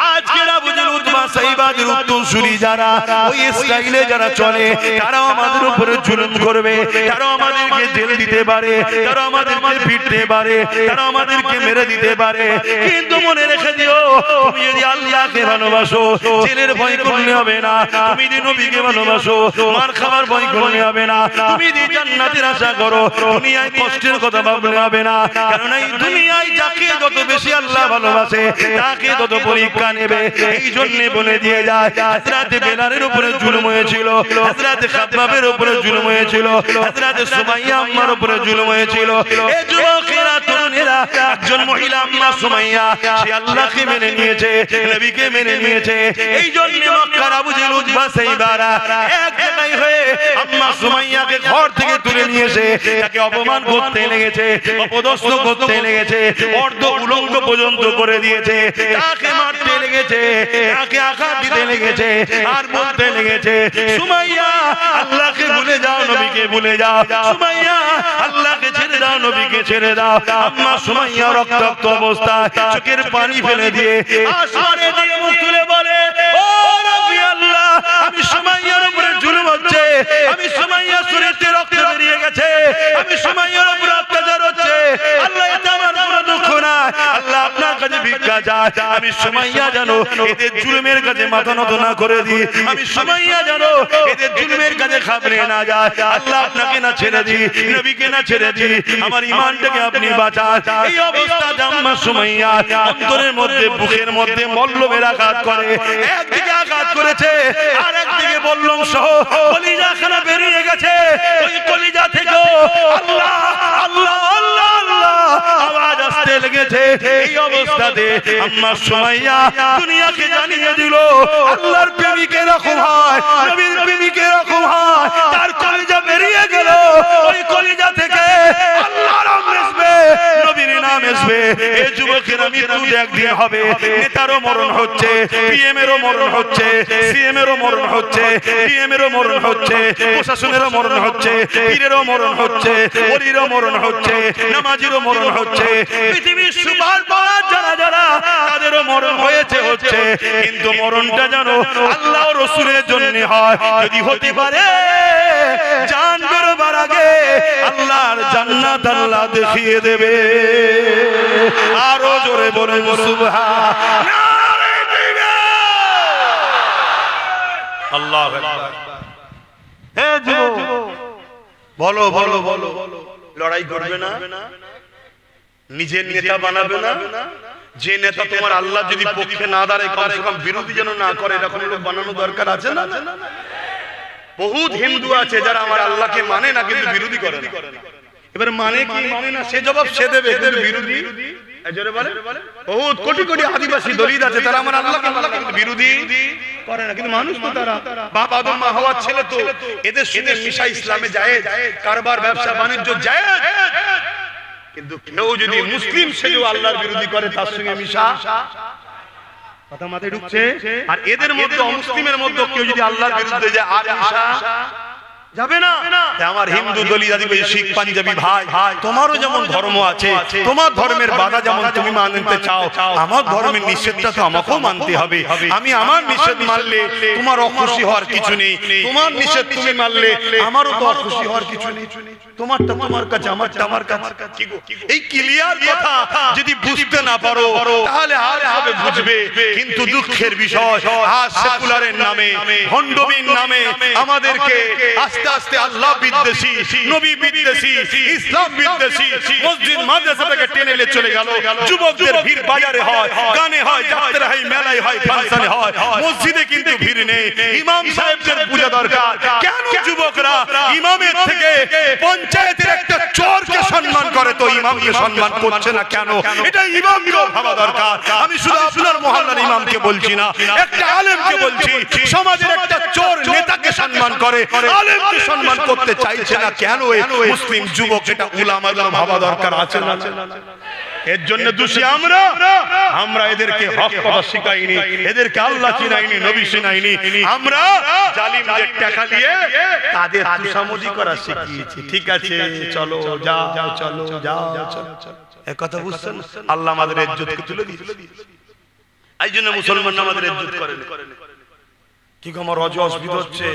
আজকের আবু জেহেল উতবা সাইবাদের উত্তরসূরি যারা ওই স্টাইলে যারা চলে তারাও আমাদের উপরে জুলুম করবে তারাও আমাদেরকে জেল দিতে পারে তারাও আমাদেরকে পিটতে পারে তারা আমাদেরকে মেরে দিতে পারে কিন্তু মনে রেখে দিও তুমি যদি আল্লাহকে ভালোবাসো জেলের ভয় করলে হবে না তুমি যদি নবীকে ভালোবাসো মার খাবার ভয় করলে হবে না তুমি যদি জান্নাতের আশা করো দুনিয়ায় কষ্টের কথা ভাবলে হবে না কারণ এই দুনিয়ায় যাকে যত বেশি আল্লাহ ভালোবাসে তাকে তত পরীক্ষা নেবে এই জন্য বলে দিয়ে যায় হযরত বেলালের উপরে জুলুম হয়েছিল হযরত খাব্বাবের উপরে জুলুম হয়েছিল হযরত সুমাইয়া আম্মার উপরে জুলুম হয়েছিল এই যুবকেরা তরুণেরা একজন মহিলা আম্মা সুমাইয়া সে আল্লাহকে মেনে নিয়েছে নবীকে মেনে নিয়েছে এই জন্য মক্কার আবু জেহেল উতবা সাইবারা এক জায়গায় হয়ে আম্মা সুমাইয়াকে ঘর থেকে তুলে নিয়ে এসে তাকে অপমান করতে লেগেছে অপদস্থ করতে লেগেছে অর্ধ উলঙ্গ পর্যন্ত করে দিয়েছে তাকে মারতে লেগেছে তাকে আঘাত দিতে লেগেছে আর বলতে লেগেছে সুমাইয়া আল্লাহকে ভুলে যাও নবীকে ভুলে যাও সুমাইয়া আল্লাহকে ছেড়ে দাও নবীকে ছেড়ে দাও আম্মা সুমাইয়া রক্তাক্ত অবস্থায় চোখের পানি ফেলে দিয়ে আসমানে দিয়ে মুখ তুলে বলে ও রব্বি আল্লাহ আমি সুমাইয়ার উপরে জুলুম হচ্ছে আমি সুমাইয়ার শরীরে রক্ত বেরিয়ে গেছে আমি সুমাইয়ার উপরে অত্যাচার হচ্ছে আল্লাহ এটা আমার কোনো দুঃখ না আল্লাহ আপনার কাছে ভিক্ষা চাই আমি সুমাইয়া জানো এদের জুলুমের কাছে মাথা নত না করে দিই আমি সুমাইয়া জানো এদের জুলুমের কাছে খাবরে না যায় আল্লাহ আপনাকে না ছেড়ে দিই নবীকে না ছেড়ে দিই আমার ঈমানটাকে আপনি বাঁচান এই অবস্থাতে আম্মা সুমাইয়া অন্তরের মধ্যে বুকের মধ্যে মল্লমের আঘাত করে একদিকে আঘাত করেছে আর একদিকে মল্লম সহ কলিজাখানা বেরিয়ে গেছে ওই কলিজা থেকে আল্লাহ আল্লাহ আল্লাহ আল্লাহ আওয়াজ আসতে লেগেছে এই অবস্থাতে আম্মা সুমাইয়া দুনিয়াকে জানিয়ে দিল আল্লাহর প্রেমিক এরকম হয় নবীর প্রেমিক এরকম হয় তার কলিজা বেরিয়ে গেল ওই কলিজা থেকে আল্লাহর নাম আসবে নবীর নাম আসবে এই যুবকের মৃত্যু একদিন হবে নেতারও মরণ হচ্ছে পিএম এরও মরণ হচ্ছে সিএম এরও মরণ হচ্ছে ডিএম এরও মরণ হচ্ছে প্রশাসনেরও মরণ হচ্ছে পীরেরও মরণ হচ্ছে ওলিরও মরণ হচ্ছে নামাজিরও মরণ হচ্ছে পৃথিবীর সুপার পাওয়ার যারা যারা তাদেরও মরণ হয়েছে হচ্ছে কিন্তু মরণটা যেন আল্লাহ ও রাসূলের জন্য হয় যদি হতে পারে জান বেরোবার আগে আল্লাহর জান্নাত আল্লাহ দেখিয়ে দেবে আরো জোরে বলেন সুবহানাল্লাহ আল্লাহু আকবার হে যুবক বলো বলো বলো লড়াই করবে না নিজের নেতা বানাবে না যে নেতা তোমার আল্লাহ যদি পক্ষে না দাঁড়ায় কমসে কম বিরোধী যেন না করে এরকম লোক বানানো দরকার আছে না বহুত হিন্দু আছে যারা আমার আল্লাহকে মানে না কিন্তু বিরোধী করে না এবার মানে কি মানে না সে জবাব সে দেবে কিন্তু বিরোধী জোরে বলে বহুত কোটি কোটি আদিবাসী দলিত আছে তারা আমার আল্লাহকে কিন্তু বিরোধী করে না কিন্তু মানুষ তো তারা বাপ আদম মা হাওয়ার ছেলে তো এদের সঙ্গে মিশা ইসলামে যায় কারবার ব্যবসা বাণিজ্য যায় কিন্তু কেউ যদি মুসলিম সেও আল্লাহর বিরোধী করে তার সঙ্গে মিশা কথা মাথায় ঢুকছে আর এদের মধ্যে অমুসলিমের মধ্যে কেউ যদি আল্লাহর বিরুদ্ধে যায় আর মিশা যাবে না আমার হিন্দু দলিত আদিবাসী শিখ পাঞ্জাবি ভাই তোমারও যেমন ধর্ম আছে তোমার ধর্মের বাধা যেমন তুমি মানতে চাও আমার ধর্মের নিষেধটা তো আমাকেও মানতে হবে আমি আমার নিষেধ মানলে তোমার অখুশি হওয়ার কিছু নেই তোমার নিষেধ তুমি মানলে আমারও তো অখুশি হওয়ার কিছু নেই তোমারটা তোমার কাছে আমারটা আমার কাছে এই ক্লিয়ার কথা যদি বুঝতে না পারো তাহলে আর হবে বুঝবে। কিন্তু দুঃখের বিষয় আজ সেকুলারের নামে, ভণ্ডবীর নামে আমাদেরকে আস্তে আস্তে আল্লাহ বিদ্বেষী, নবী বিদ্বেষী, ইসলাম বিদ্বেষী মসজিদ মাদ্রাসা থেকে টেনে নিয়ে চলে গেল। যুবকদের ভিড় বাজারে হয়, গানে হয়, যাত্রা হয়, মেলায় হয়, ফাংশনে হয়, মসজিদে কিন্তু ভিড় নেই। ইমাম সাহেবদের পূজা দরকার। কেন যুবকরা ইমামের থেকে পঞ্চায়েতের একটা চোরকে সম্মান করে তো ইমামকে সম্মান করছে না কেন? এটা ইমামকেও ভাবা দরকার। আমি শুধু আপনার মহল্লার ইমামকে বলছি না, একটা আলেমকে বলছি। সমাজের একটা চোর নেতাকে সম্মান করে, আলেমকে সম্মান করতে চাইছে না কেন? মুসলিম যুবক এটা উলামাদের ভাবা দরকার আছে না? এর জন্য দোষী আমরা এদেরকে হক কথা শিখাইনি, এদেরকে আল্লাহ চিনাইনি, নবী চিনাইনি। আমরা জালিমদের টাকা দিয়ে তাদের তুষামোদি করা শিখিয়েছি। ঠিক আছে, চলো যাও, চলো যাও, চলো। এই কথা বুঝছেন? আল্লাহ আমাদের ইজ্জতকে তুলে দিয়েছে। এই জন্য মুসলমান আমাদের ইজ্জত করে না। কি আমার রজ অসুবিধা হচ্ছে?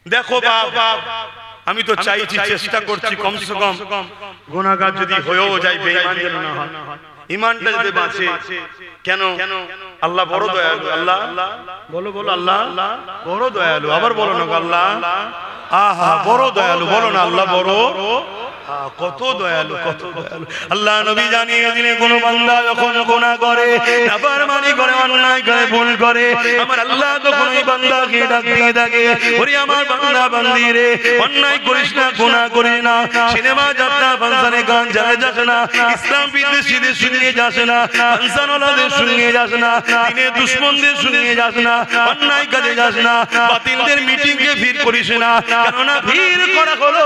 দেখো বাবা, আমি তো চাইছি, চেষ্টা করছি কমসে কম গুনাহগার যদি হয়েও যায় বেঈমান যেন না হয়, ঈমানটা যদি বাঁচে। কেন? আল্লাহ বড় দয়ালু। আল্লাহ বলো, বলো আল্লাহ বড় দয়ালু। আবার বলো না আল্লাহ আহা বড় দয়ালু। বলো না আল্লাহ বড়, কত দয়ালু, কত দয়ালু। আল্লাহ নবী জানিয়ে দিলে কোন বান্দা যখন গুনাহ করে, নাফরমানি করে, অন্যায় করে, ভুল করে, আমার আল্লাহ তখন ওই বান্দাকে ডাক দিয়ে থাকে, ওরে আমার বান্দা বান্দি রে, অন্যায় করিস না, গুনাহ করিস না, সিনেমা যাত্রা ফাংশনে গান জানে যাস না, ইসলাম বিদ্বেষীদের শুনিয়ে যাস না, ফাংশনওয়ালাদের শুনিয়ে যাস না, দিনের দুশমনদের শুনিয়ে যাস না, অন্যায় কাজে যাস না, বাতিলদের মিটিংয়ে ভিড় করিস না। কেননা ভিড় করা হলো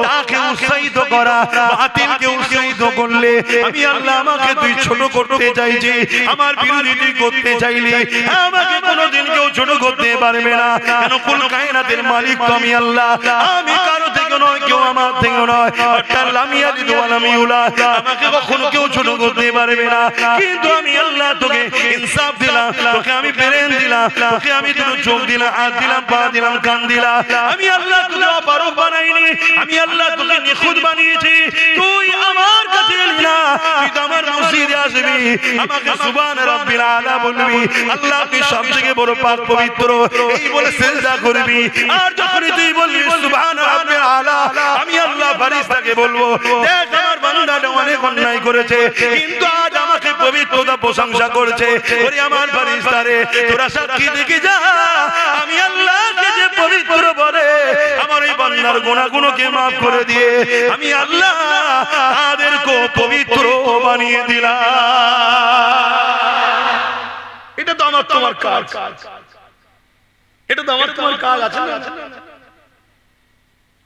তাকে উৎসাহিত করা, বাতিলকে উৎসাহিত করলে আমি আল্লাহ আমাকে তুই ছোট করতে চাইছি, আমার বিরোধী তুই করতে চাইলে আমাকে কোনোদিন কেউ ছোট করতে পারবে না। কেন? কুল কায়নাতের মালিক তো আমি আল্লাহ, আমি কারো থেকে নয়, কেউ আমার থেকে নয়। আমাকে কখনো কেউ ছোট করতে পারবে না। কিন্তু আমি আল্লাহ তোকে ইনসাফ দিলাম, তোকে আমি ব্রেন দিলাম, তোকে আমি দুটো চোখ দিলাম, হাত দিলাম, পা দিলাম, কান দিলাম। আমি আল্লাহ তোকে অপারক বানাইনি, আমি আল্লাহ তোকে নিখুঁত বানিয়েছি। তুই আমার কাছে এলি না, তুই তো আমার মসজিদে আসবি, আমাকে সুবহান রাব্বিল আলা বলবি, আল্লাহ তুই সবথেকে বড় পাক পবিত্র এই বলে সিজদা করবি। আর যখন তুই বলবি সুবহান রাব্বিল আলা, আমি আল্লাহ ফেরেশতাকে বলবো, দেখ আমার বান্দাটা অনেক অন্যায় করেছে, কিন্তু আজ আমাকে পবিত্রতা প্রশংসা করেছে। ওরে আমার ফেরেশতা রে, তোরা সাক্ষী দেখে যা, আমি আল্লাহকে যে পবিত্র বলে আমার এই বান্দার গুনাহগুলোকে maaf করে দিয়ে আমি আল্লাহ তাদেরকে পবিত্র বানিয়ে দিলাম। এটা তো আমার তোমার কাজ, এটা তো আমার তোমার কাজ আছে না?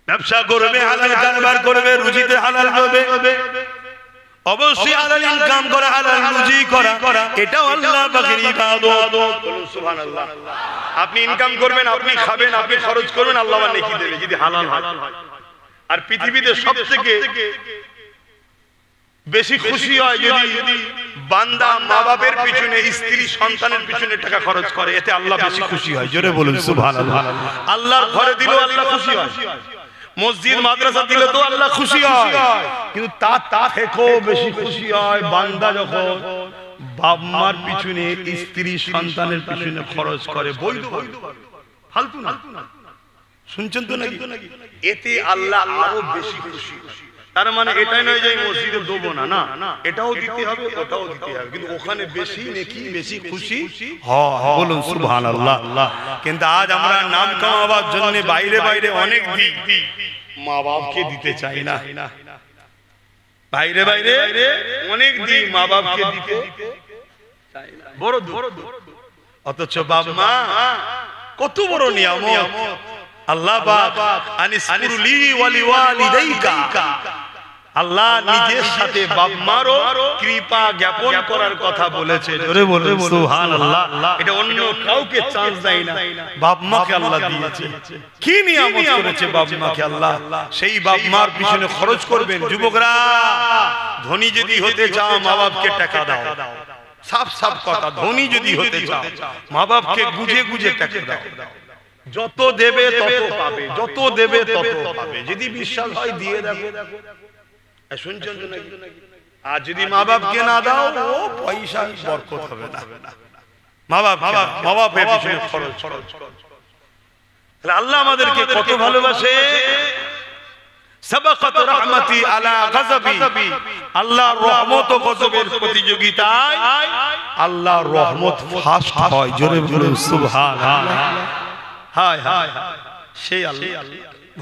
ব্যবসা করবে, হালাল কারবার করবে, রুজিতে হালাল হবে, অবশ্যই হালাল ইনকাম করা, হালাল রুজি করা, এটাও আল্লাহ পাকের ইবাদত। বলুন সুবহানাল্লাহ। আপনি ইনকাম করবেন, আপনি খাবেন, আপনি খরচ করবেন, আল্লাহ নেকি দেবে যদি হালাল হয়। আর পৃথিবীতে সবথেকে বেশি খুশি হয় যদি বান্দা মা বাবার পিছনে, স্ত্রী সন্তানের পিছনে টাকা খরচ করে, এতে আল্লাহ বেশি খুশি হয়। জোরে বলুন সুবহানাল্লাহ। আল্লাহর ঘরে দিলেও আল্লাহ খুশি হয়, মসজিদ মাদ্রাসা দিলে তো আল্লাহ খুশি হয়, কিন্তু তার থেকেও বেশি খুশি হয় বান্দা যখন বাপ মার পিছনে, স্ত্রী সন্তানের পিছনে খরচ করে। বৈধ ফালতু না, শুনছেন তো নাকি? এতে আল্লাহ আরো বেশি খুশি। তার মানে এটাই নয় যে মসজিদে দেবো না, না, এটাও দিতে হবে, ওটাও দিতে হবে, কিন্তু ওখানে বেশি নেকি, বেশি খুশি হয়। বলুন সুবহানাল্লাহ। কিন্তু আজ আমরা নাম কামাবার জন্য বাইরে বাইরে অনেক দিক মা বাপকে দিতে চাই না, বাইরে বাইরে অনেক দিক মা বাপকে দিতে চাই না, বড় দূর। অথচ বাপ মা কত বড় নিয়ামত। আল্লাহ পাক আনিসকুরলি ওয়ালিওয়ালিদাইকা, আল্লাহ নিজের সাথে বাপ মারও কৃপা জ্ঞাপন করার কথা বলেছে। জোরে বলুন সুবহানাল্লাহ। এটা অন্য কাউকে চান্স দেয় না, বাপ মাকে আল্লাহ দিয়েছে। কি নিয়ামত করেছে বাপ মাকে আল্লাহ, সেই বাপ মার পিছনে খরচ করবেন। যুবকরা, ধনী যদি হতে চাও মা বাপকে টাকা দাও, সাফ সাফ কথা, ধনী যদি হতে চাও মা বাপকে গুজে গুজে টাকা দাও। যত দেবে তত পাবে, যত দেবে তত পাবে। যদি বিশ্বাস হয় দিয়ে দেখো। শুনছেন তো নাকি? আর যদি মা বাপকে না দাও ও পয়সা বরকত হবে না। মা বাপের পিছনে খরচ। আল্লাহ আমাদেরকে কত ভালোবাসে। সাবাকাত রাহমাতি আলা গযবি, আল্লাহর রহমত ও গজবের প্রতিযোগিতায় আল্লাহর রহমত ফাস্ট হয়। জোরে বলুন সুবহানাল্লাহ। হায় হায়, সেই আল্লাহ।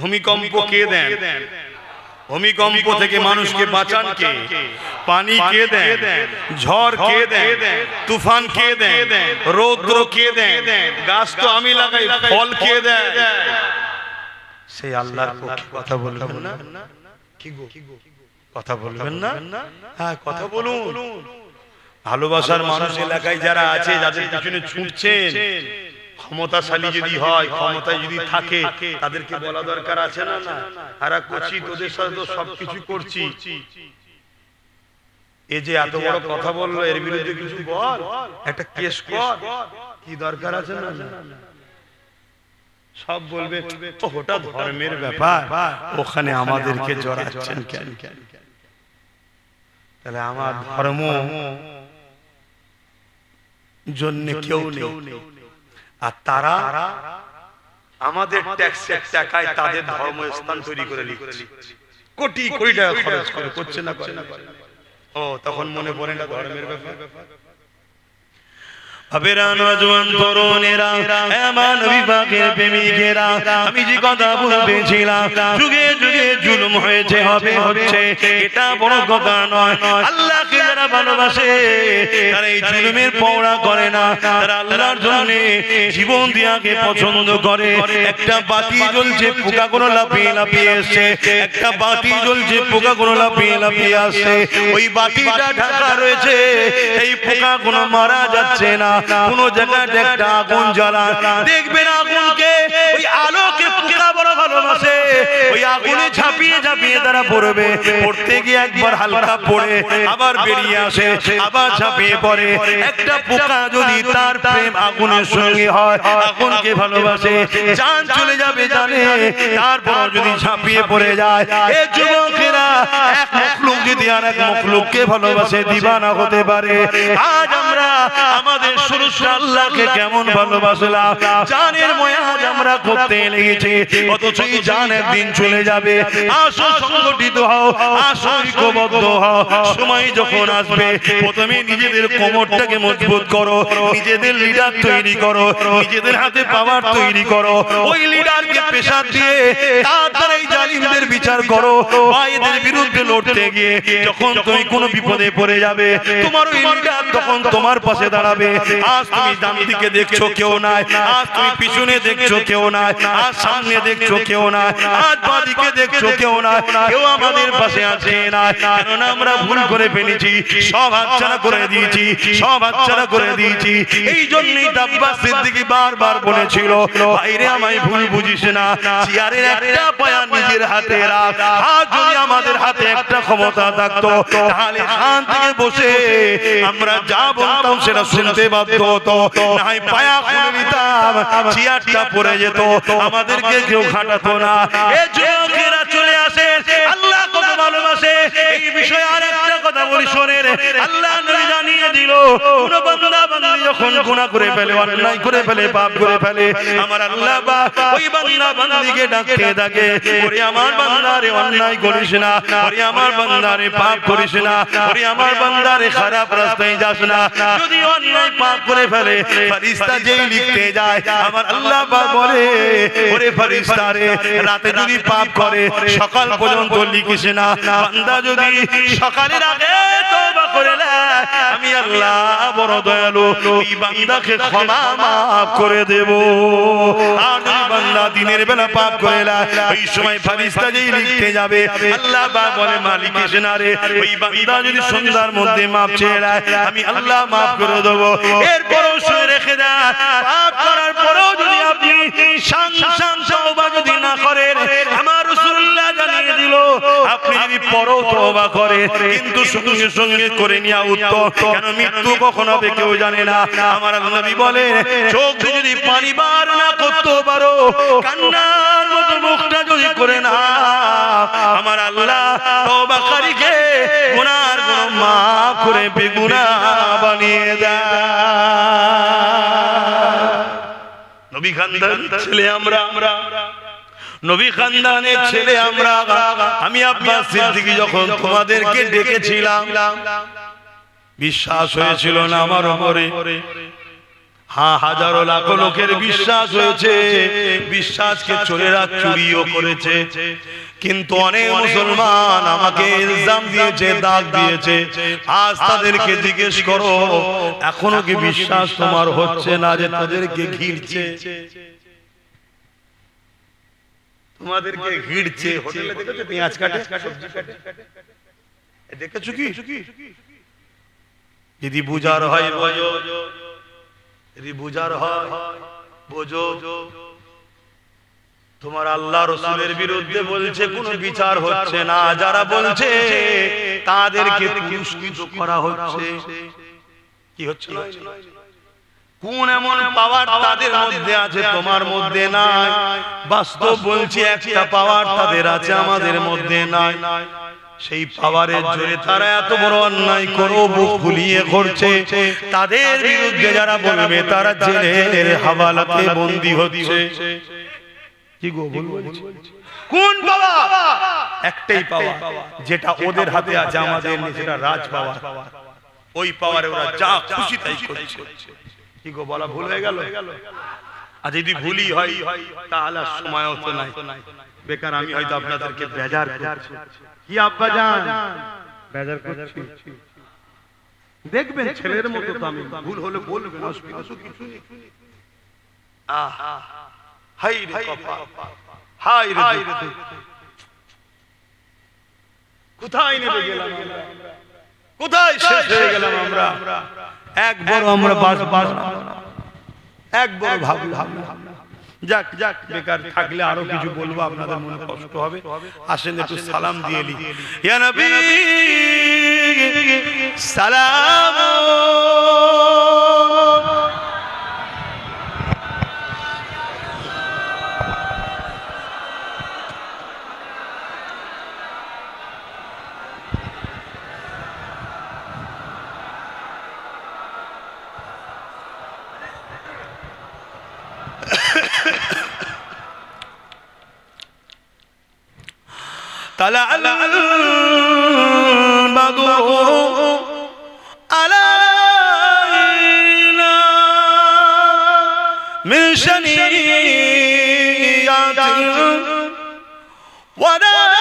ভূমিকম্প কে দেন? ভূমিকম্প থেকে মানুষকে বাঁচান কে? পানি কে দেন? ঝড় কে দেন? তুফান কে দেন? রৌদ্র কে দেন? গাছ তো আমি লাগাই, ফল কে দেন? সেই আল্লাহর পক্ষে কথা বলবেন না? কি গো, কথা বলবেন না? হ্যাঁ, কথা বলুন। ভালোবাসার মানুষ এলাকায় যারা আছে, যাদের পিছনে ছুটছেন, ক্ষমতাশালী যদি হয়, ক্ষমতায় যদি থাকে, তাদেরকে বলা দরকার আছে না? না, আরা করছি, তোদের সাথে তো সবকিছু করছি, এ যে এত বড় কথা বললো, এর বিরুদ্ধে কিছু বল, একটা কেস কর, কি দরকার আছে না? সব বলবে ওটা ধর্মের ব্যাপার, ওখানে আমাদেরকে জড়াচ্ছেন কেন? তাহলে আমার ধর্ম জন্য কেউ নেই, আর তারা আমাদের ট্যাক্সের টাকায় তাদের ধর্মস্থান তৈরি করে নিচ্ছে, কোটি কোটি টাকা খরচ করে, করছে না? ও তখন মনে পড়ে না ধর্মের ব্যাপার? আমি যে কথা বলতেছিলাম, যুগে যুগে জুলুম হয়েছে, হবে, হচ্ছে, এটা বড় কথা নয়। আল্লাহকে যারা ভালোবাসে তারা এই জুলুমের পৌঁড়া করে না, তারা আল্লাহর জন্য জীবন দিয়াকে পছন্দ করে। একটা বাতি জ্বলছে, পোকাগুলো লাফিয়ে লাফিয়ে আসছে, একটা বাতি জ্বলছে, পোকাগুলো লাফিয়ে লাফিয়ে আসছে, ওই বাতিটা ঢাকা রয়েছে, এই পোকাগুলো মারা যাচ্ছে না। কোন জায়গায় একটা আগুন জ্বালান, দেখবেন আগুনকে, ওই আলোকে পোকা বড় ভালোবাসে, ওই আগুনে ঝাঁপিয়ে ঝাঁপিয়ে তারা পড়বে, পড়তে গিয়ে একবার হালকা পড়ে আবার বেরিয়ে আসে, আবার ঝাঁপিয়ে পড়ে। একটা পোকা যদি তার প্রেম আগুনের সঙ্গে হয়, আগুনকে ভালোবাসে, জান চলে যাবে জানে, তারপর যদি ঝাঁপিয়ে পড়ে যায়। এই যুবকেরা এক মখলুক যদি আর এক মখলুককে ভালোবাসে, দিবানা হতে পারে। আজ আমরা আমাদের সুরক্ষা আল্লাহকে কেমন ভালোবাসলাম, জানের ময়াজ আমরা করতে লেগেছি, অথচ এই জান একদিন চলে যাবে। আসো সংগঠিত হও, আসো ঐক্যবদ্ধ হও। সময় যখন আসবে, প্রথমে নিজেদের কোমরটাকে মজবুত করো, নিজেদের লিডার তৈরি করো, নিজেদের হাতে পাওয়ার তৈরি করো, ওই লিডারকে পেশাদ দিয়ে তাড়াতাড়ি এই জালিমদের বিচার করো। ভাইদের বিরুদ্ধে লড়তে গিয়ে যখন তুমি কোনো বিপদে পড়ে যাবে, তোমার ওই লিডার তখন তোমার পাশে দাঁড়াবে। আজ তুমি ডান দিকে দেখছো কেউ নাই, আজ তুমি পিছনে দেখছো কেউ নাই, আজ সামনে দেখছো কেউ নাই, আজ বাঁ দিকে দেখছো কেউ নাই, কেউ আমাদের পাশে আছে না। কারণ আমরা ভুল করে ফেলেছি, সব হাতছাড়া করে দিয়েছি, সব হাতছাড়া করে দিয়েছি। এই জন্যই আব্বাস সিদ্দিকী বারবার বলেছিল, ভাইরে আমায় ভুল বুঝিস না, চেয়ারের একটা পায়া নিজের হাতে রাখ। আজ যদি আমাদের হাতে একটা ক্ষমতা থাকতো, তাহলে এখান থেকে বসে আমরা যা বলতাম সেটা শুনতে বাধ্য হতো, না হয় পায়া খুলে নিতাম, চেয়ারটা পড়ে যেত, আমাদেরকে কেউ খাটাতো না। এই যুবকেরা চলে আসে, আল্লাহ কত ভালোবাসে। এই বিষয়ে আরেকটা কথা বলি শোনেন, আল্লাহ নবী জানিয়ে দিল, কোন বান্দা বান্দি যখন গুনাহ করে ফেলে, অন্যায় করে ফেলে, পাপ করে ফেলে, আমার আল্লাহ ওই বান্দা বান্দিকে ডাকতে থাকে, ওরে আমার বান্দারে অন্যায় করিস না, ওরে আমার বান্দারে পাপ করিস না, ওরে আমার বান্দারে খারাপ রাস্তায় যাস না। যদি অন্যায় পাপ করে ফেলে, ফেরেশতা যেই লিখতে যায়, আমার আল্লাহ বলে, ওরে ফেরেশতা রে, রাতে যদি পাপ করে সকাল পর্যন্ত লিখিস না, বান্দা যদি সকালের আগে তওবা করে নেয়, আমি আল্লাহ বড় দয়ালু, এই বান্দাকে ক্ষমা মাফ করে দেব। আর যদি বান্দা দিনের বেলা পাপ করে নেয়, ওই সময় ফেরেশতা যেই লিখতে যাবে, আল্লাহ বলে মালিক এসে না রে, ওই বান্দা যদি সন্ধ্যার মধ্যে মাপ চেয়ে নেয়, আমি আল্লাহ মাফ করে দেব। এরপরও শুনে রেখে দেয়, পাপ করার পরেও যদি আপনি সাংসাং তওবা যদি না করেন, আমার রাসূলুল্লাহ জানিয়ে দিল, আপনি যদি পরও তওবা করেন, কিন্তু সঙ্গে সঙ্গে করে নেওয়া উত্তম, কেন মৃত্যু কখন হবে কেউ জানে না। আমার নবী বলেন, চোখ যদি পানি বার না করতে পারো, কান্নার মতো মুখটা যদি করে না, আমার আল্লাহ তওবাকারীকে গুনার কোনো মাফ করে বেগুনাহ বানিয়ে দেয়। নবী খানদানের ছেলে আমরা, নবী খানদানের ছেলে আমরা। আমি আব্বাস সিদ্দিকী যখন তোমাদেরকে ডেকেছিলাম, বিশ্বাস হয়েছিল না আমার উপরে? হ্যাঁ, হাজারো লাখো লোকের বিশ্বাস হয়েছে, বিশ্বাসকে চোরেরা চুরিও করেছে। কিন্তু অনেক মুসলমান আমাকে ইলজাম দিয়েছে, দাগ দিয়েছে। আজ তাদেরকে জিজ্ঞেস করো, এখনো কি বিশ্বাস তোমার হচ্ছে না যে তাদেরকে ঘিরছে? তোমাদেরকে ঘিরছে। হোটেলে দেখেছো পেঁয়াজ কাটে, সবজি কাটে, দেখেছো কি? যদি বুঝার হয় বোঝো, যদি বুঝার হয় বোঝো। তোমার আল্লাহ রাসূলের বিরুদ্ধে বলছে কোনো বিচার হচ্ছে না, যারা বলছে তাদেরকে পুরস্কৃত করা হচ্ছে। কি হচ্ছে না? কোন এমন পাওয়ার তাদের মধ্যে আছে তোমার মধ্যে নাই? বাস্তব বলছি, একটা পাওয়ার তাদের আছে আমাদের মধ্যে নাই। সেই পাওয়ারের জোরে তারা এত বড় অন্যায় করো বুক ফুলিয়ে করছে। তাদের বিরুদ্ধে যারা বলবে তারা জেলের হাওয়ালাতে বন্দী হচ্ছে। কি গো বলবো? কোন পাওয়ার? একটাই পাওয়ার, যেটা ওদের হাতে আছে, আমাদের নেই, সেটা রাজ পাওয়ার। ওই পাওয়ারে ওরা যা খুশি তাই করছে। কি গো বলা ভুল হয়ে গেল? আর যদি ভুলই হয় তাহলে সময়ও তো নাই, বেকার আমি হয়তো আপনাদেরকে বেজার করছি। কি আব্বা জান বেজার করছি? দেখবেন ছেলের মতো তো আমি, ভুল হলে বলবেন, অসুবিধা তো কিছু নেই। হাই রে কপাল, হাই রে দুঃখ, কোথায় নেমে গেলাম আমরা, কোথায় শেষ হয়ে গেলাম আমরা? একবার আমরা একবার ভাবলাম। যাক যাক, বেকার থাকলে আরো কিছু বলবো, আপনাদের মনে কষ্ট হবে। আসেন একটু সালাম দিয়ে নি। ইয়া নবী সালাম, طلع البدر علينا من شنيعة وداء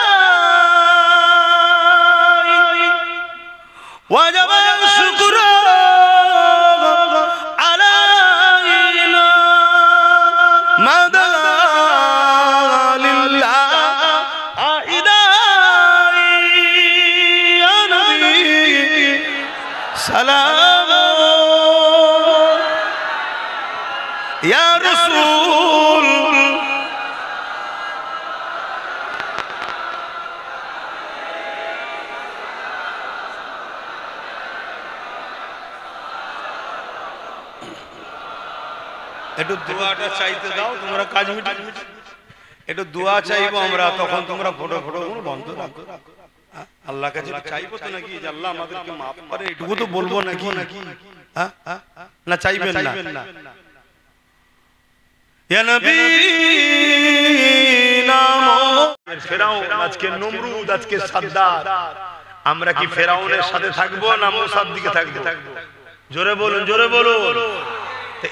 وجب الشكر علينا مدى سلام يا رسول একটু দোয়াটা চাইতে দাও, তোমরা কাজ মিটে। একটু দোয়া চাইবো আমরা, তখন তোমরা ফটো বন্ধ রাখো। আল্লাহর কাছে চাইবো তো নাকি যে আল্লাহ আমাদেরকে মাফ করে, এটুকু তো বলবো নাকি? না চাইবেন না? ইয়া নবী নাম ফেরাউন, আজকে নমরুদ, আজকে সাদ্দাত। আমরা কি ফেরাউনের সাথে থাকবো না মুসার দিকে থাকবো? জোরে বলুন, জোরে বলুন।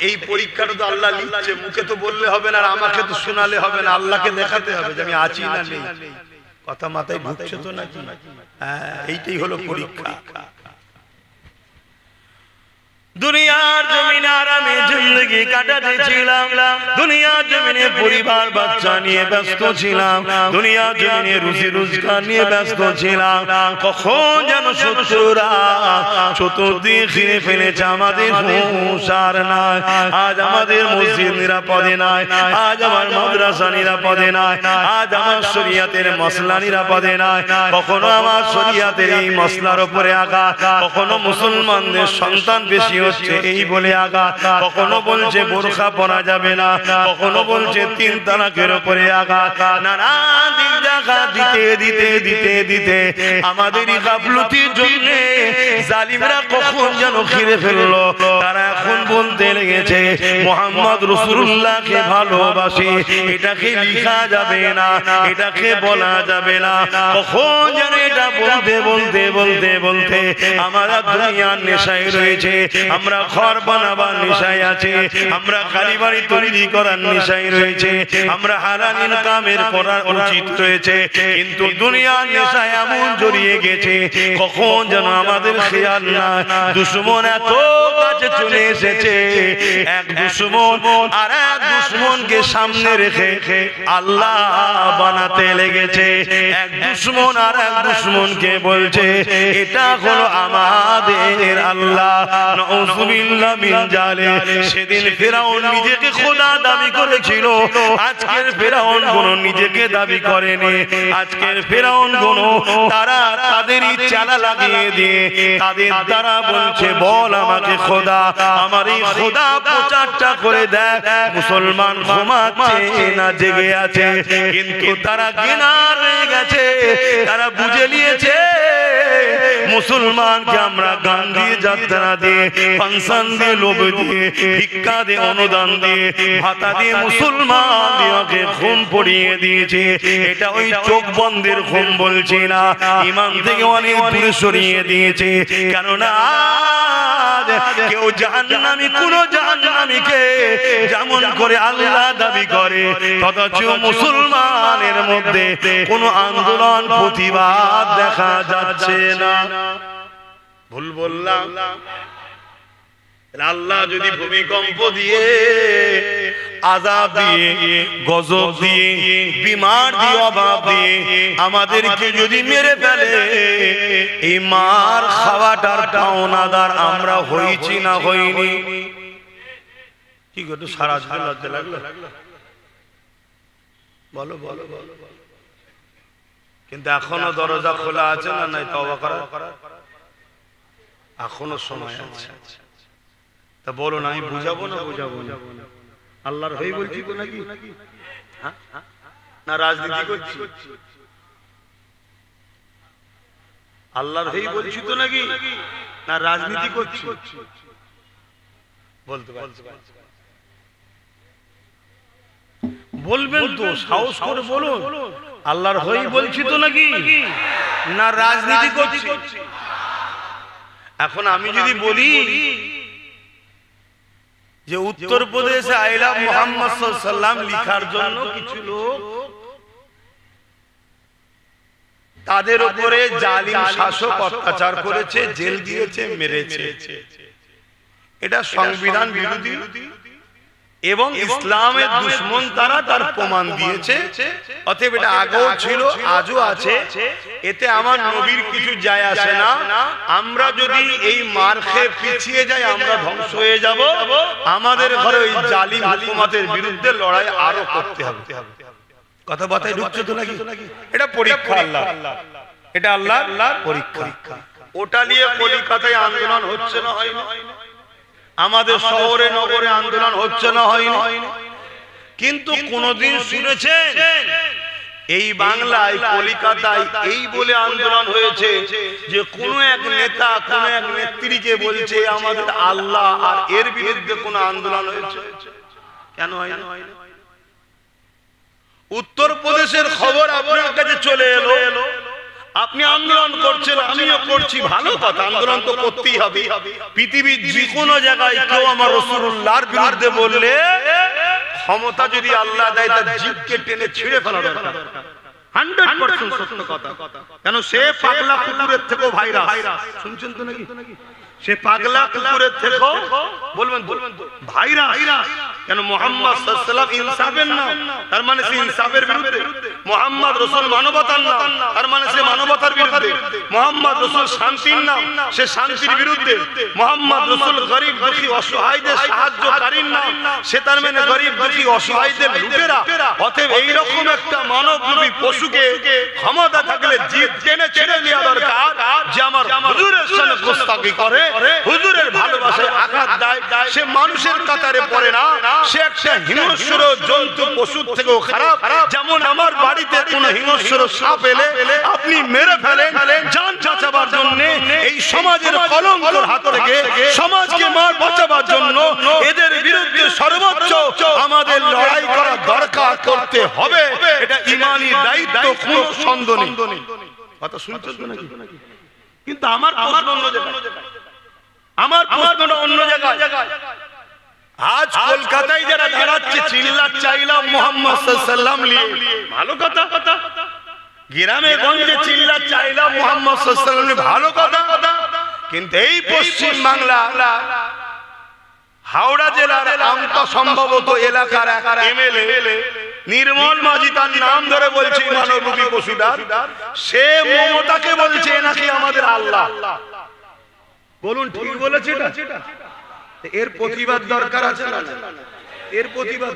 এই পরীক্ষাটা তো আল্লাহ নিচ্ছে, মুখে তো বললে হবে না, আর আমাকে তো শোনালে হবে না, আল্লাহকে দেখাতে হবে যে আমি আছি না নেই। কথা মাথায় ঢুকছে তো নাকি? এইটাই হলো পরীক্ষা। দুনিয়ার জমিনে আরামে জিন্দগি কাটাতে ছিলাম, দুনিয়ার জমিনে পরিবার বাচ্চা নিয়ে ব্যস্ত ছিলাম, দুনিয়ার জমিনে রুজি রোজগার নিয়ে ব্যস্ত ছিলাম। কখন যেন শত্রুরা চতুর্দিকে ঘিরে ফেলেছে, আমাদের হুঁশ আর নাই। আজ আমাদের মসজিদ নিরাপদে নাই, আজ আমার মাদ্রাসা নিরাপদে নাই, আজ আমার শরিয়াতের মসলা নিরাপদে নাই। কখনো আমার শরিয়াতের এই মসলার উপরে আঘাত, কখনো মুসলমানদের সন্তান বেশি হচ্ছে এই বলে আঘাত, কখনো বলছে বোরখা পরা যাবে না, কখনো বলছে 3 তালাকের উপরে আঘাত। নানা দিক দেখা দিতে দিতে দিতে দিতে আমাদেরই গাফলতির জন্য জালিমরা কখন যেন ঘিরে ফেললো, তারা এখন বলতে লেগেছে মুহাম্মদ রাসূলুল্লাহকে ভালোবাসে, এটাকে লেখা যাবে না, এটাকে বলা যাবে না। কখন যেন এটা বলতে বলতে বলতে বলতে আমরা দুনিয়ার নেশায় রয়েছে, আমরা ঘর বানাবার নেশায় আছে, আমরা খালি বাড়ি তৈরি করার নেশায় রয়েছে, আমরা হালাল ইনকামের করার উচিত রয়েছে, কিন্তু দুনিয়ার নেশায় এমন জড়িয়ে গেছে কখন যেন আমাদের খেয়াল না। দুশমন এত কাছে চলে এসেছে, এক দুশমন আর এক দুশমনকে সামনে রেখে আল্লাহ বানাতে লেগেছে। এক দুশমন আর এক দুশমনকে বলছে এটা হলো আমাদের আল্লাহ। নাউযুবিল্লাহ মিন জালিক। সেদিন ফিরআউন নিজেকে খোদা দাবি করেছিল, আজকের ফিরআউন কোনো নিজেকে দাবি করেনি। আজকের ফিরআউন কোনো তারা তাদেরই চালা লাগিয়ে দিয়ে তাদের দ্বারা বলছে বল আমাকে খোদা, আমার এই খোদা প্রচারটা করে দেখ। মুসলমান ঘুমাচ্ছে না জেগে আছে, কিন্তু তারা গিনার হয়ে গেছে, তারা বুঝে নিয়েছে মুসলমানকে আমরা গান দিয়ে, যাত্রা দিয়ে, ফাংশন দিয়ে, লোভ দিয়ে, ভিক্ষা দিয়ে, অনুদান দিয়ে, ভাতা দিয়ে মুসলমানকে ঘুম পড়িয়ে দিয়েছে। এটা ওই চোখ বন্ধের ঘুম বলছি না, ইমান থেকে অনেক দূরে সরিয়ে দিয়েছে। কেননা কেউ জাহান্নামী, কোন জাহান্নামীকে যেমন করে আল্লাহ দাবি করে, অথচ মুসলমানের মধ্যে কোন আন্দোলন প্রতিবাদ দেখা যাচ্ছে না। ভুল বললাম? আল্লাহ যদি ভূমিকম্প দিয়ে, আযাব দিয়ে, গজব দিয়ে, বিমার দিয়ে, অভাব দিয়ে আমাদেরকে যদি মেরে ফেলে, এই মার খাওয়াটার পাওনাদার আমরা হইছি না হইনি? কি গো, সারা লজ্জা লাগলো? বলো বলো বলো। কিন্তু এখনো দরজা খোলা আছে না নাই তওবা করার? এখনো সময় আছে। তা বলো না, আমি বুঝাবো না বুঝাবো না? আল্লাহর হই বলছি তো নাকি? না রাজনীতি করছি? আল্লাহর হই বলছি তো নাকি? না রাজনীতি করছি? বলতে পারছি? বলবেন তো, সাহস করে বলুন। আল্লাহর হই বলছি তো নাকি? না রাজনীতি করছি? এখন আমি যদি বলি যে উত্তরপ্রদেশে আই লাভ মুহাম্মদ সাল্লাল্লাহু আলাইহি ওয়াসাল্লাম লিখার জন্য কিছু লোক তাদের উপরে জালিম শাসক অত্যাচার করেছে, জেল দিয়েছে, মেরেছে, এটা সংবিধান বিরোধী এবং ইসলামের দুশমন, তারা তার প্রমাণ দিয়েছে। অতএব এটা আগেও ছিল, আজও আছে, এতে আমার নবীর কিছু যায় আসে না। আমরা যদি এই মার খেয়ে পিছিয়ে যাই, আমরা ধ্বংস হয়ে যাব। আমাদের ঘরে ওই জালিম হুকুমতের বিরুদ্ধে লড়াই আরো করতে হবে। কথা কথায় ঢুকছে তো নাকি? এটা পরীক্ষা আল্লাহ, এটা আল্লাহর পরীক্ষা। ওটা নিয়ে কলিকাতায় আন্দোলন হচ্ছে না হয় না? আমাদের শহরে নগরে আন্দোলন হচ্ছে না হয়নি? কিন্তু কোনদিন শুনেছেন এই বাংলায়, কলিকাতায় এই বলে আন্দোলন হয়েছে যে কোন এক নেতা কোন এক নেত্রীকে বলছে আমাদের আল্লাহ, আর এর বিরুদ্ধে কোন আন্দোলন হয়েছে? কেন হয় না? উত্তরপ্রদেশের খবর আপনার কাছে চলে এলো, আপনি আন্দোলন করছেন, আমিও করছি, ভালো কথা, আন্দোলন তো করতেই হবে। পৃথিবীর যে কোনো জায়গায় কেউ আমার রাসূলুল্লাহর বিরুদ্ধে বললে ক্ষমতা যদি আল্লাহ দেয়, তার জিভকে টেনে ছিঁড়ে ফেলা দরকার। 100% সত্য কথা। কেন সে পাগলা কুকুরের থেকেও ভাইরাস। শুনছেন তো নাকি? সে পাগলা কুকুরের থেকেও বলবেন ভাইরাস। কেন? মুহাম্মদ সাল্লাল্লাহু আলাইহি ওয়াসাল্লাম ইনসাফের নাম, তার মানে সে ইনসাফের বিরুদ্ধে। মুহাম্মদ রাসূল মানবতার নাম, তার মানে সে মানবতার বিরুদ্ধে। মুহাম্মদ রাসূল শান্তির নাম, সে শান্তির বিরুদ্ধে। মুহাম্মদ রাসূল গরীব দুঃখী অসহায়দের সাহায্যকারীর নাম, সে তার মানে গরীব দুঃখী অসহায়দের লুটেরা। অতএব এই রকম একটা মানবরূপী পশুকে ক্ষমতা থাকলে জিভ টেনে ছেড়ে দেওয়া দরকার, যে আমার হুজুরের সামনে গোস্তাকি করে, হুজুরের ভালোবাসায় আঘাত দেয়, সে মানুষের কাতারে পড়ে না, সে একটা হিংস্র জন্তু, পশুর থেকেও খারাপ। যেমন আমার বাড়িতে কোন হিংস্র সাপ এলে আপনি মেরে ফেলেন, জান বাঁচাবার জন্য, এই সমাজের কলঙ্কের হাত থেকে সমাজকে মার বাঁচাবার জন্য এদের বিরুদ্ধে সর্বোচ্চ আমাদের লড়াই করা দরকার, করতে হবে। এটা ঈমানি দায়িত্ব, কোনো সন্দেহ নেই। কথা শুনছেন নাকি? কিন্তু আমার প্রশ্ন অন্য জায়গায়, আমার প্রশ্নটা অন্য জায়গায়। আজ কলকাতায় যারা দাঁড়াচ্ছে চিল্লার চাইলাম মোহাম্মদ সাল্লাল্লাহু আলাইহি ওয়াসাল্লাম নিয়ে, ভালো কথা। গ্রামে গঞ্জে চিল্লার চাইলাম মোহাম্মদ সাল্লাল্লাহু আলাইহি ওয়াসাল্লাম, ভালো কথা। কিন্তু এই পশ্চিম বাংলা হাওড়া জেলার আমতা সম্ভবত এলাকার এক এমএলএ নির্মল মাঝি, তার নাম ধরে বলছি মানবরূপী পশুদার, সে মমতাকে বলছে নাকি আমাদের আল্লাহ। বলুন ঠিক বলেছে এটা? এর প্রতিবাদ দরকার আছে না? এর প্রতিবাদ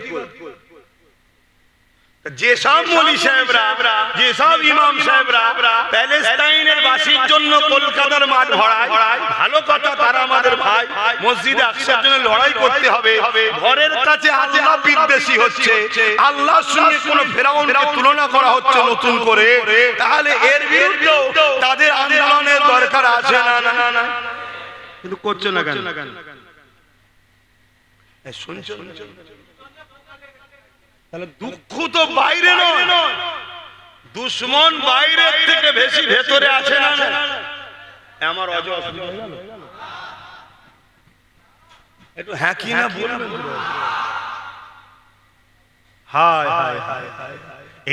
যেসব মৌলী সাহেবরা, যেসব ইমাম সাহেবরা প্যালেস্টাইনের বাসীর জন্য কলকাতার মাঠ ভরায়, ভালো কথা, তারা আমাদের ভাই। মসজিদে আকসার জন্য লড়াই করতে হবে। ঘরের কাছে আল্লাহ বিদ্বেষী হচ্ছে, আল্লাহর সঙ্গে কোন ফেরাউনকে তুলনা করা হচ্ছে নতুন করে, তাহলে এর বিরুদ্ধে তাদের আন্দোলনের দরকার আছে না? না, কিন্তু করছে না কেন? শুনছো? তাহলে দুঃখ তো বাইরে নয়, দুশ্মন বাইরের থেকে বেশি ভেতরে আছে না? আমার একটু হ্যাঁ কি না বলবেন? হায় হায় হায় হায়,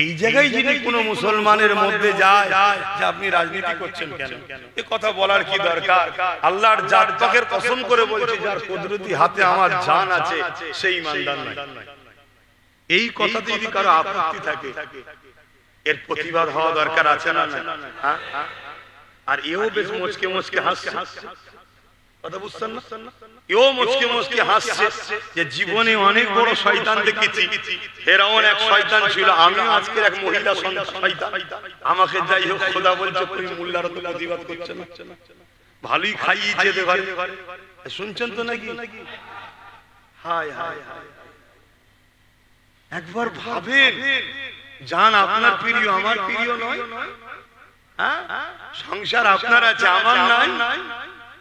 এই জায়গায় যদি কোনো মুসলমানের মধ্যে যায় যে আপনি রাজনীতি করছেন কেন, এ কথা বলার কি দরকার? আল্লাহর জাত পাকের কসম করে বলছি, যার কুদরতি হাতে আমার জান আছে সেই ইমানদার নয়। এই কথাতে যদি কারো আপত্তি থাকে, এর প্রতিবাদ হওয়া দরকার আছে না? আর এও বেশ মুচকে মুচকে হাসছে, কথা বুঝছেন না? এও মুচকে মুচকে হাসছে যে জীবনে অনেক বড় শয়তান দেখেছি, ফেরাউন এক শয়তান ছিল, আমি আজকের এক মহিলা শয়তান। আমাকে যাই হোক খোদা বলছে তুমি মোল্লারা তো প্রতিবাদ করছে না, ভালোই খাইয়েছে ঘরে। শুনছেন তো নাকি? হায় হায় হায়, একবার ভাবেন, জান আপনার প্রিয় আমার প্রিয় নয়? হ্যাঁ, সংসার আপনার আছে আমার নাই,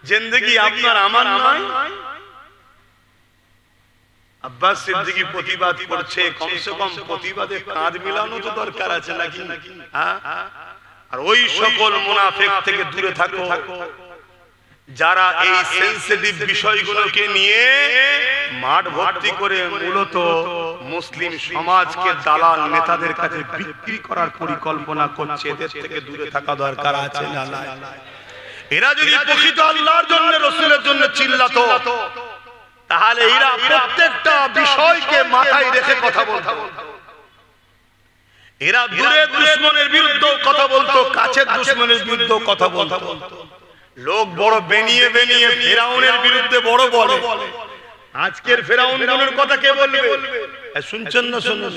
জিন্দেগি আপনার আমার নয়। আব্বাস সিদ্দিকী প্রতিবাদ করছে, কমসে কম প্রতিবাদে কাঁধ মিলানো তো দরকার আছে নাকি? আর ওই সকল মুনাফিক থেকে দূরে থাকো যারা এই সেনসিটিভ বিষয়গুলোকে নিয়ে মাঠ ভর্তি করে মূলত মুসলিম সমাজকে দালাল নেতাদের কাছে বিক্রি করার পরিকল্পনা করছে, এদের থেকে দূরে থাকা দরকার আছে না? এরা যদি প্রকৃত আল্লাহর জন্য, রাসূলের জন্য চিল্লাতো, তাহলে এরা প্রত্যেকটা বিষয়কে মাথায় রেখে কথা বলতো। এরা দূরের দুশমনের বিরুদ্ধে কথা বলতো, কাছের দুশমনের বিরুদ্ধে কথা বলতো। লোক বড় বেনিয়ে বেনিয়ে ফেরাউনের বিরুদ্ধে বড় বলে, আজকের ফেরাউনের কথা কে বলবে? শুনছেন না? শুনুন,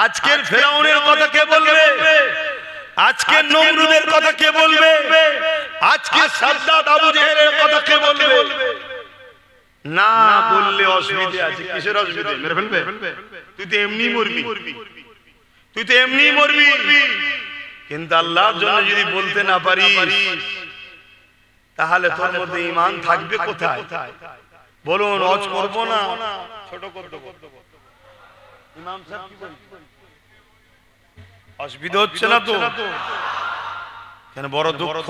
আজকের ফেরাউনের কথা কে বলবে? আজকের নমরুদের কথা কে বলবে? আজকে সাদ্দাত আবু জেহেলের কথা কে বলবে? না বললে অসুবিধা আছে। কিসের অসুবিধা? মেরে ফেলবে? তুই তো এমনি মরবি, তুই তো এমনি মরবি। কিন্তু আল্লাহর জন্য যদি বলতে না পারিস, তাহলে তোর মধ্যে ঈমান থাকবে কোথায়? বলুন, হজ করব না, ছোট করতে ইমাম সাহেব কি বলছে? অসুবিধা হচ্ছে না তো? কেন? বড় দুঃখ,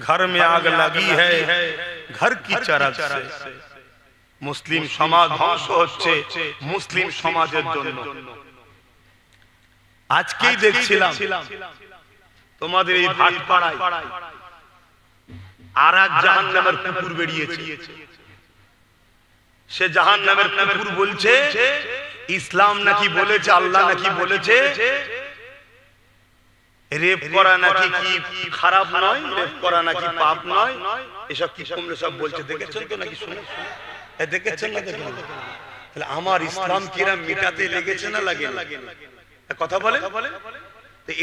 ঘর মে আগ লাগি হ্যায়, ঘর কি চরক সে। মুসলিম সমাজ ধ্বংস হচ্ছে মুসলিম সমাজের জন্য। আজকেই দেখছিলাম তোমাদের এই ভাটপাড়ায় আর এক জাহান্নামের কুকুর বেরিয়েছে। সে জাহান্নামের কুকুর বলছে ইসলাম নাকি বলেছে, আল্লাহ নাকি বলেছে রেপ করা নাকি কি খারাপ নয়, রেপ করা নাকি পাপ নয়, এসব কি তোমরা সব বলছে। দেখেছেন তো নাকি? শুনে দেখেছেন না? দেখেন, তাহলে আমার ইসলাম কিরা মিটাতে লেগেছে না লাগে? কথা বলে।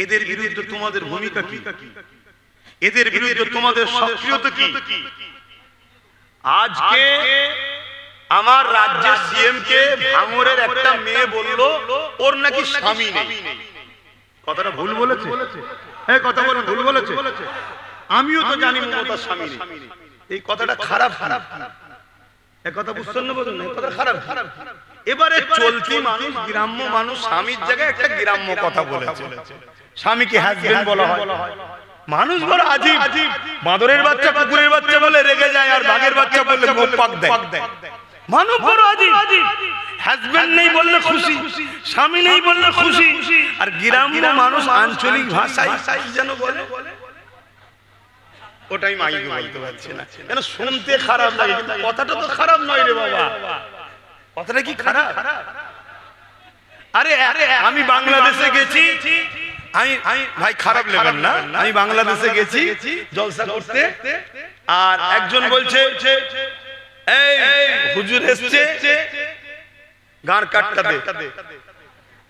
এদের বিরুদ্ধে তোমাদের ভূমিকা কি? এদের বিরুদ্ধে তোমাদের সক্রিয়তা কি? আজকে আমার রাজ্যের সিএম কে ভাঙড়ের একটা মেয়ে বলল ওর নাকি স্বামী নেই। কথাটা ভুল বলেছে? এই কথা বলেন, ভুল বলেছে? আমিও তো জানি মমতার স্বামী নেই। এই কথাটা খারাপ, খারাপ এই কথা বুঝছেন না? বলুন এই কথা খারাপ, খারাপ। এবারে চলতি মানুষ, গ্রাম্য মানুষ স্বামীর জায়গায় একটা গ্রাম্য কথা বলেছে, স্বামীকে হাজবেন্ড বলা হয়। মানুষ বড় আজীব, বাঁদরের বাচ্চা কুকুরের বাচ্চা বলে রেগে যায়, আর বাঘের বাচ্চা বললে মুখ পাক দেয়। মানুষ বড় আজীব, হাজবেন্ড নেই বললে খুশি, স্বামী নেই বললে খুশি, আর গ্রাম্য মানুষ আঞ্চলিক ভাষায় যেন বলে, ওটাই মাইকে বলতে পারছে না, কেন শুনতে খারাপ লাগে, কিন্তু কথাটা তো খারাপ নয় রে বাবা। কথাটা কি খারাপ? আরে আমি বাংলাদেশে গেছি, আমি ভাই খারাপ নেবেন না, আমি বাংলাদেশে গেছি জলসা করতে, আর একজন বলছে এই হুজুর এসছে গান কাটটা দে।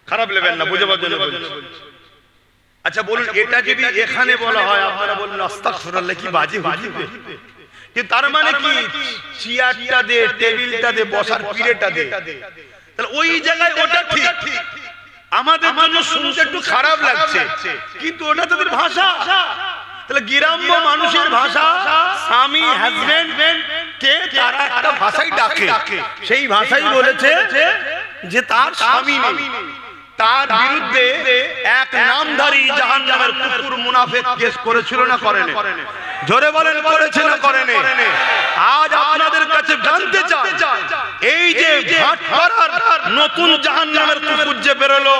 খারাপ নেবেন না, বুঝাবার জন্য বলছি। আচ্ছা বলুন, এটা যদি এখানে বলা হয় আপনারা বলুন আস্তাগফিরুল্লাহ, কি বাজে হুজুর। কিন্তু তার মানে কি, চেয়ারটা দে, টেবিলটা দে, বসার পিড়েটা দে, তাহলে ওই জায়গায় ওটা ঠিক। আমাদের জন্য শুনতে একটু খারাপ লাগছে, কিন্তু ওটা তাদের ভাষা। তাহলে গ্রাম্য মানুষের ভাষা, স্বামী হাজবেন্ড কে তারা একটা ভাষাই ডাকে, সেই ভাষাই বলেছে যে তার স্বামী নেই। তার বিরুদ্ধে এক নামধারী জাহান্নামের কুকুর মুনাফিক কেস করেছিল না করেনি? জোরে বলেন করেছে না করেনি? আজ আপনাদের কাছে জানতে চাই, এই যে ভাটপাড়ার নতুন জাহান্নামের কুকুর যে বেরোলো,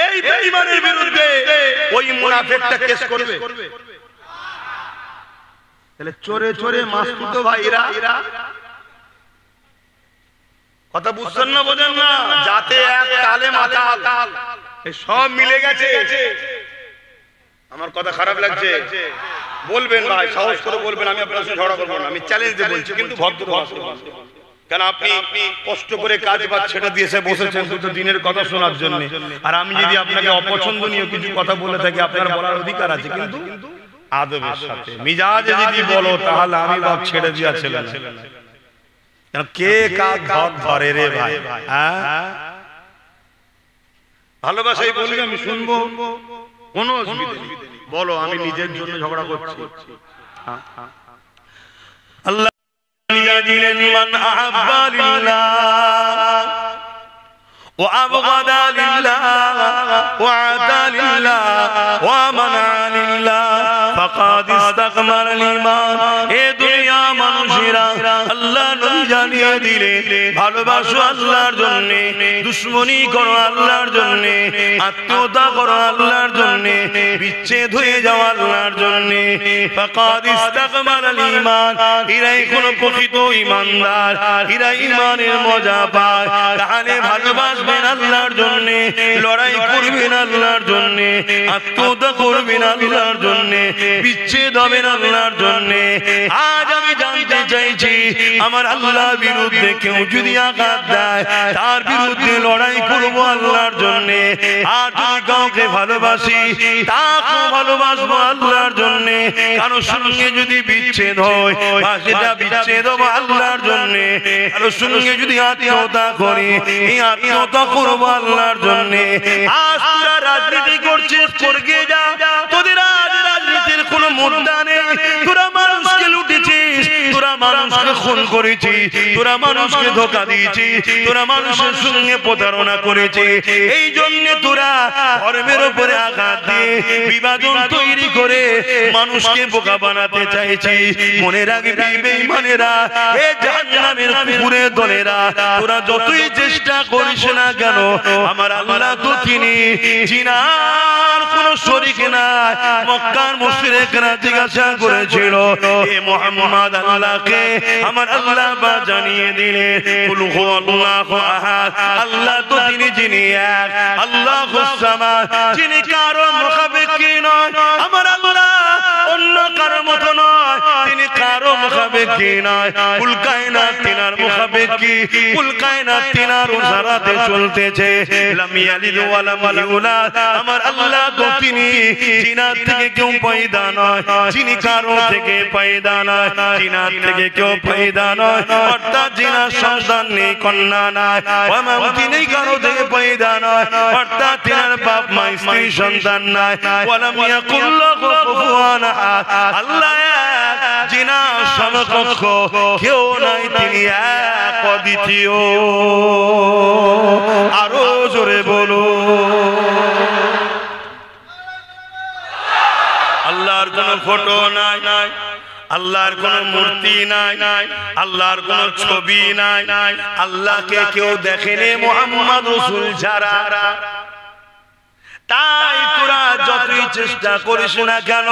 এই বেঈমানের বিরুদ্ধে ওই মুনাফিকটা কেস করবে? তাহলে চোরে চোরে মাসতুতো ভাইরা, কথা বুঝছেন না? বোঝেন না? যাতে এক তালে মাতাল, এই সব মিলে গেছে। আমার কথা খারাপ লাগছে বলবেন ভাই, সাহস করে বলবেন, আমি আপনার সাথে ঝগড়া করবো না, আমি চ্যালেঞ্জ দিয়ে বলছি, কিন্তু ভদ্র ভাষায়। কেন আপনি কষ্ট করে কাজ বাজ ছেড়ে দিয়েছে বসেছেন শুধু দিনের কথা শোনার জন্য, আর আমি যদি আপনাকে অপছন্দনীয় কিছু কথা বলে থাকি আপনার বলার অধিকার আছে, কিন্তু আদবের সাথে মিজাজে যদি বলো তাহলে আমি বাপ ছেড়ে দিয়া ছেলে না। কে কার ঘর ধরে রে ভাই? ভালোবাসাই বলবি, আমি শুনবো, কোনো অসুবিধা নেই, বলো, আমি নিজের জন্য ঝগড়া করছি। আল্লাহ দিলেন মান আহাব্বা লিল্লাহ ওয়া আবগাদা লিল্লাহ ওয়া আতা লিল্লাহ ওয়া মানা লিল্লাহ ফাকাদ ইসতাকমাল ঈমান। এ দুনিয়া মানুষেরা, আল্লাহ নবী জানিয়ে দিলেন ভালোবাসো আল্লাহর জন্য, দুশমনি করো আল্লাহর জন্য, আত্মীয়তা করো আল্লাহর জন্য, বিচ্ছেদ হয়ে যাও আল্লাহর জন্য। ফাকাদ ইসতাকমাল ঈমান, এরাই কোন প্রকৃত ঈমানদার, এরা ঈমানের মজা পায়। তাহলে ভালোবাসবেন আল্লাহর জন্য, লড়াই করবেন আল্লাহর জন্য, আত্মীয়তা করবেন আল্লাহর জন্য, বিচ্ছেদ হবেন আল্লাহর জন্য। আজ আমি জানতে চাইছি, আমার আল্লাহর বিরুদ্ধে কেউ যদি আঘাত দেয়, তার বিরুদ্ধে লড়াই করবো আল্লাহর জন্য। আর যদি কাউকে ভালোবাসি, তাকেও ভালোবাসবো আল্লাহর জন্য। কারোর সঙ্গে যদি বিচ্ছেদ হয়, সেটা বিচ্ছেদ হবো আল্লাহর জন্য। কারোর সঙ্গে যদি আত্মীয়তা করি, এই আত্মীয়তা করবো আল্লাহর জন্য। আজ তোরা রাজনীতি করছিস, করগে যা, তোদের আজ রাজনীতির কোনো মুদ্রা নেই। তোরা মানুষকে লুটেছিস, তোরা মানুষকে খুন করেছিস, তোরা মানুষকে ধোঁকা দিয়েছিস, তোরা মানুষের সঙ্গে প্রতারণা করেছিস। এই জন্য তোরা ধর্মের উপরে আঘাত দিয়ে বিভাজন তৈরি করে মানুষকে বোকা বানাতে চাইছিস। মনে রাখবি বেঈমানেরা, এ জাহান্নামের কুকুরের দলেরা, তোরা যতই চেষ্টা করিস না কেন, আমার আল্লাহ তো তিনি জিনার কোন শরীক নাই। মক্কার মুশরিকরা জিজ্ঞাসা করেছিল, এ মুহাম্মদ আল্লাহকে আমার আল্লাহ বা জানিয়ে দিলেন, কুল হুয়াল্লাহু আহাদ, আল্লাহ তো তিনি যিনি এক, আল্লাহুস সামাদ, যিনি কারো মুখাপেক্ষী নয়। আমার আল্লাহ অন্য কারো মতো নয়, তিনি কারো মুখাপেক্ষি নয়, কুল কায়নাত তিনার মুখাপেক্ষি, কুল কায়নাত তিনার ইশারাতে চলতেছে। লাম ইয়ালিদ ওয়া লাম ইউলাদ, আমার আল্লাহ তো তিনি জিনাত থেকে কেউ পয়দা নয়, যিনি কারো থেকে পয়দা নয়, জিনাত থেকে কেউ পয়দা নয়, অর্থাৎ জিনার সন্তান নেই, কন্যা নাই, ওয়া তিনি কারো থেকে পয়দা নয়, অর্থাৎ তিনার বাপ মা স্ত্রী সন্তান নাই, ওয়া লাম ইয়াকুল লাহু কুফুয়ান আহাদ, আল্লাহ এক, জিনার সমকক্ষ কেউ নাই, তিনি এক অদ্বিতীয়। আরো জোরে বলো আল্লাহর কোন ফটো নাই, আল্লাহর কোন মূর্তি নাই, আল্লাহর কোন ছবি নাই, আল্লাহকে কেউ দেখেনি মুহাম্মদ রাসূল ছাড়া। তাই তোরা যতই চেষ্টা করিস না কেন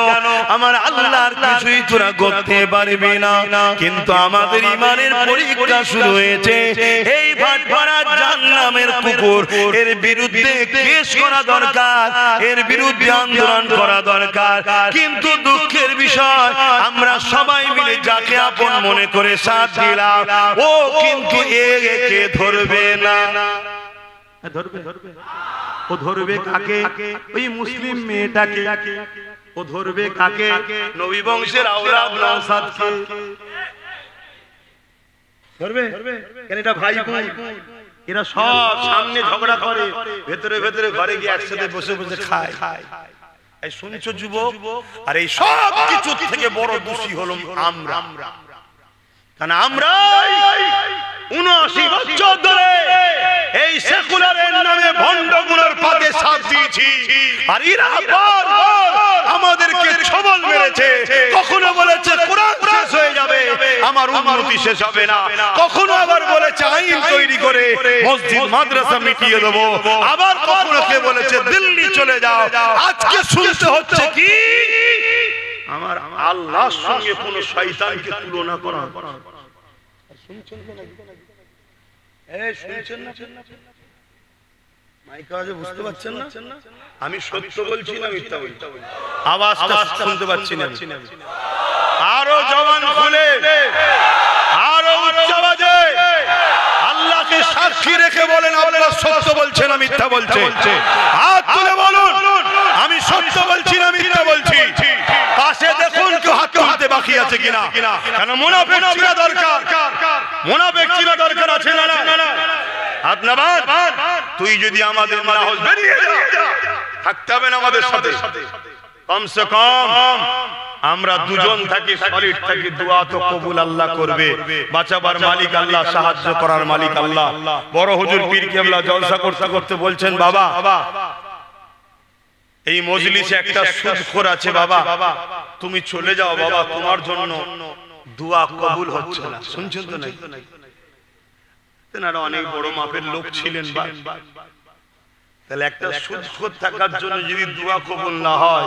আমার আল্লাহর কিছুই তোরা করতে পারবি না। কিন্তু আমাদের ঈমানের পরীক্ষা শুরু হয়েছে। এই ভাটপাড়া জাহান্নামের কুকুর, এর বিরুদ্ধে কেস করা দরকার, এর বিরুদ্ধে আন্দোলন করা দরকার। কিন্তু দুঃখের বিষয় আমরা সবাই মিলে যাকে আপন মনে করে সাথ দিলাম, ও কিন্তু একে ধরবে না। ধরবে ও ধরবে কাকে? ওই মুসলিম মেয়েটাকে। ও ধরবে কাকে? নবী বংশের আওলাদ নওশাদকে ধরবে। কেন এটা ভাই বোন, এরা সব সামনে ঝগড়া করে, ভেতরে ভেতরে ঘরে গিয়ে একসাথে বসে বসে খায়। এই শুনছো যুবক? আর এই সব কিছু থেকে বড় দোষী হলো আমরা। কারণ আমরা 79 বছর ধরে এই সেকুলারের নামে ভণ্ডগুলোর পাতে সাথ দিয়েছি, আর এরা বারবার আমাদেরকে ছবল মেরেছে। কখনো বলেছে কোরআন শেষ হয়ে যাবে, আমার উন্নতি শেষ হবে না। কখনো আবার বলেছে আইন তৈরি করে মসজিদ মাদ্রাসা মিটিয়ে দেব, আবার কখনো কে বলেছে দিল্লি চলে যাও। আজকে শুনতে হচ্ছে কি আমার আল্লাহর সঙ্গে কোন শয়তানকে তুলনা করা। শুনছেন না? শুনছেন না? মাইকে আওয়াজে বুঝতে পারছেন না? আমি সত্য বলছি না মিথ্যা বলছি? আওয়াজটা শুনতে পাচ্ছি না। আরো জবান খুলে, আরো উচ্চ আওয়াজে আল্লাহকে সাক্ষী রেখে বলেন আপনারা সত্য বলছেন না মিথ্যা বলছেন? হাত তুলে বলুন আমি সত্য বলছি না মিথ্যা বলছি। পাশে দেখুন কেউ হাত তুলতে বাকি আছে কিনা। কেন মুনাফিক চিনা দরকার, মুনাফিক চিনা দরকার আছে না? হাত নামান। তুই যদি আমাদের না হোস বেরিয়ে যা, থাকতে হবে না আমাদের সাথে। কমসে কম আমরা দুজন থাকি, সলিড থাকি, দোয়া তো কবুল আল্লাহ করবে। বাঁচাবার মালিক আল্লাহ, সাহায্য করার মালিক আল্লাহ। বড় হুজুর পীর কেবলা জলসা করতে করতে বলছেন, বাবা এই মজলিসে একটা সুদখোর আছে, বাবা তুমি চলে যাও, বাবা তোমার জন্য দোয়া কবুল হচ্ছে না। শুনছেন তো নাকি? তেনারা অনেক বড় মাপের লোক ছিলেন। তাহলে একটা সুদখোর থাকার জন্য যদি দোয়া কবুল না হয়,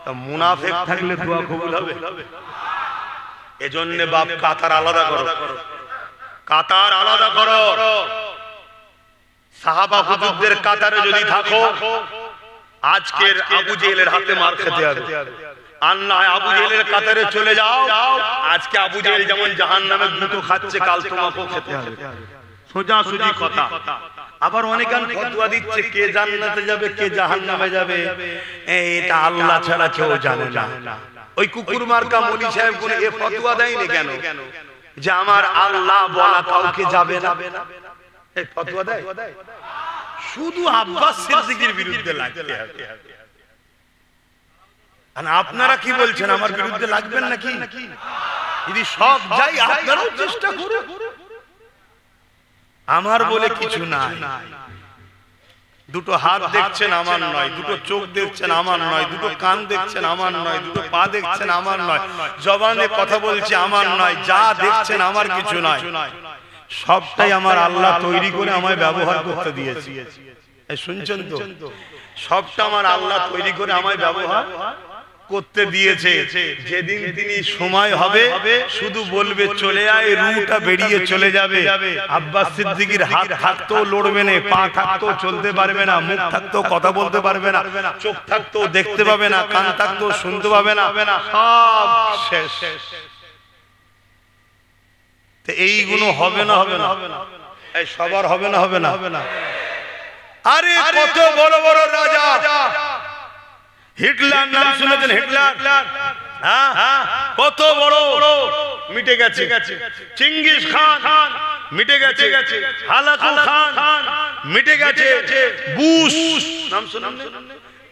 তা মুনাফিক থাকলে দোয়া কবুল হবে? এজন্য বাপ কাতার আলাদা করো, কাতার আলাদা করো। সাহাবা হুজুরদের কাতারে যদি থাকো, আজকের আবু জেহেলের হাতে মার খেতে হবে। আর না আবু জেহেলের কাতারে চলে যাও, আজকে আবু জেহেল যেমন জাহান্নামে গুঁতো খাচ্ছে, কাল তোমাকেও খেতে হবে। সোজা সুজি কথা। আবার অনেকে ফতোয়া দিচ্ছে কে জান্নাতে যাবে কে জাহান্নামে যাবে, এটা আল্লাহ ছাড়া কেউ জানে না। ওই কুকুর মার্কা মনি সাহেব কোন এ ফতোয়া দেয়নি কেন যে আমার আল্লাহ বলা কাউকে যাবে না? এই ফতোয়া দেয় শুধু আব্বাস সিদ্দিকীর বিরুদ্ধে লাগতে হবে। আর আপনারা কি বলছেন, আমার বিরুদ্ধে লাগবেন নাকি? যদি সব যাই আপনারাও চেষ্টা করুন। আমার বলে কিছু নাই। দুটো হাত দেখছেন আমার নয়, দুটো চোখ দেখছেন আমার নয়, দুটো কান দেখছেন আমার নয়, দুটো পা দেখছেন আমার নয়, জবানে কথা বলছি আমার নয়, যা দেখছেন আমার কিছু নয়, সবটাই আমার আল্লাহ তৈরি করে আমায় ব্যবহার করতে দিয়েছে। শুনছেন তো? সবটা আমার আল্লাহ তৈরি করে আমায় ব্যবহার করতে দিয়েছে। যেদিন তিনি সময় হবে শুধু বলবে চলে আয়, রুটা বেরিয়ে চলে যাবে। আব্বাস সিদ্দিকীর হাত থাকতেও লড়বে না, পা থাকতেও চলতে পারবে না, মুখ থাকতেও কথা বলতে পারবে না, চোখ থাকতেও দেখতে পাবে না, কান থাকতেও শুনতে পাবে না, সব শেষ। তো এইগুলো হবে না হবে না এই সবার হবে না হবে না আরে কত বড় বড় রাজা হিটলার নাম শুনেছেন হিটলার হ্যাঁ কত বড় মিটে গেছে চিঙ্গিস খান মিটে গেছে হালাকু খান মিটে গেছে বুশ নাম শুনেন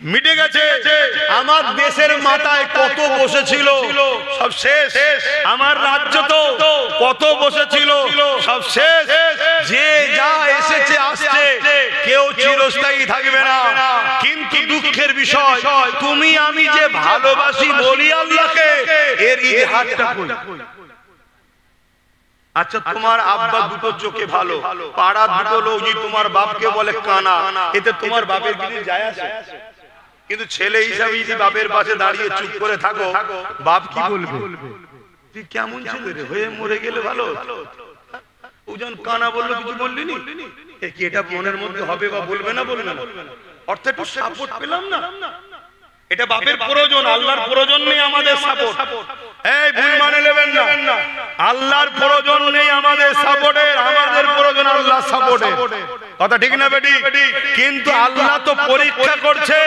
মিটে গেছে আমার দেশের মাথায় কত বসেছিল সব শেষ আমার রাজ্য তো কত বসেছিল সব শেষ যে যা এসেছে আসছে কেউ চিরস্থায়ী থাকবে না কিন্তু দুঃখের বিষয় তুমি আমি যে ভালোবাসি বলি আল্লাহকে এর ইতিহাসটা কই আচ্ছা তোমার আব্বা দুটো চোখে ভালো পাড়া দুটো লোকই তোমার বাপকে বলে কানা এতে তোমার বাপের কিছু যায় আসে কিন্তু ছেলে হিসাবে যদি বাপের পাশে দাঁড়িয়ে চুপ করে থাকো বাপ কি বলবে তুই কেমন ছেলে রে হয়ে মরে গেলে ভালো ওজন কানা বললো কিছু বললি নি কি এটা মনের মধ্যে হবে বা বলবে না অর্থাৎ একটু সাপোর্ট পেলাম না এটা বাপের প্রয়োজন আল্লাহর প্রয়োজন নেই আমাদের সাপোর্ট এই ভুল মানে নেবেন না আল্লাহর প্রয়োজন নেই আমাদের সাপোর্টের আমাদের প্রয়োজন আল্লাহর সাপোর্টের কথা ঠিক না বেটি কিন্তু আল্লাহ তো পরীক্ষা করছে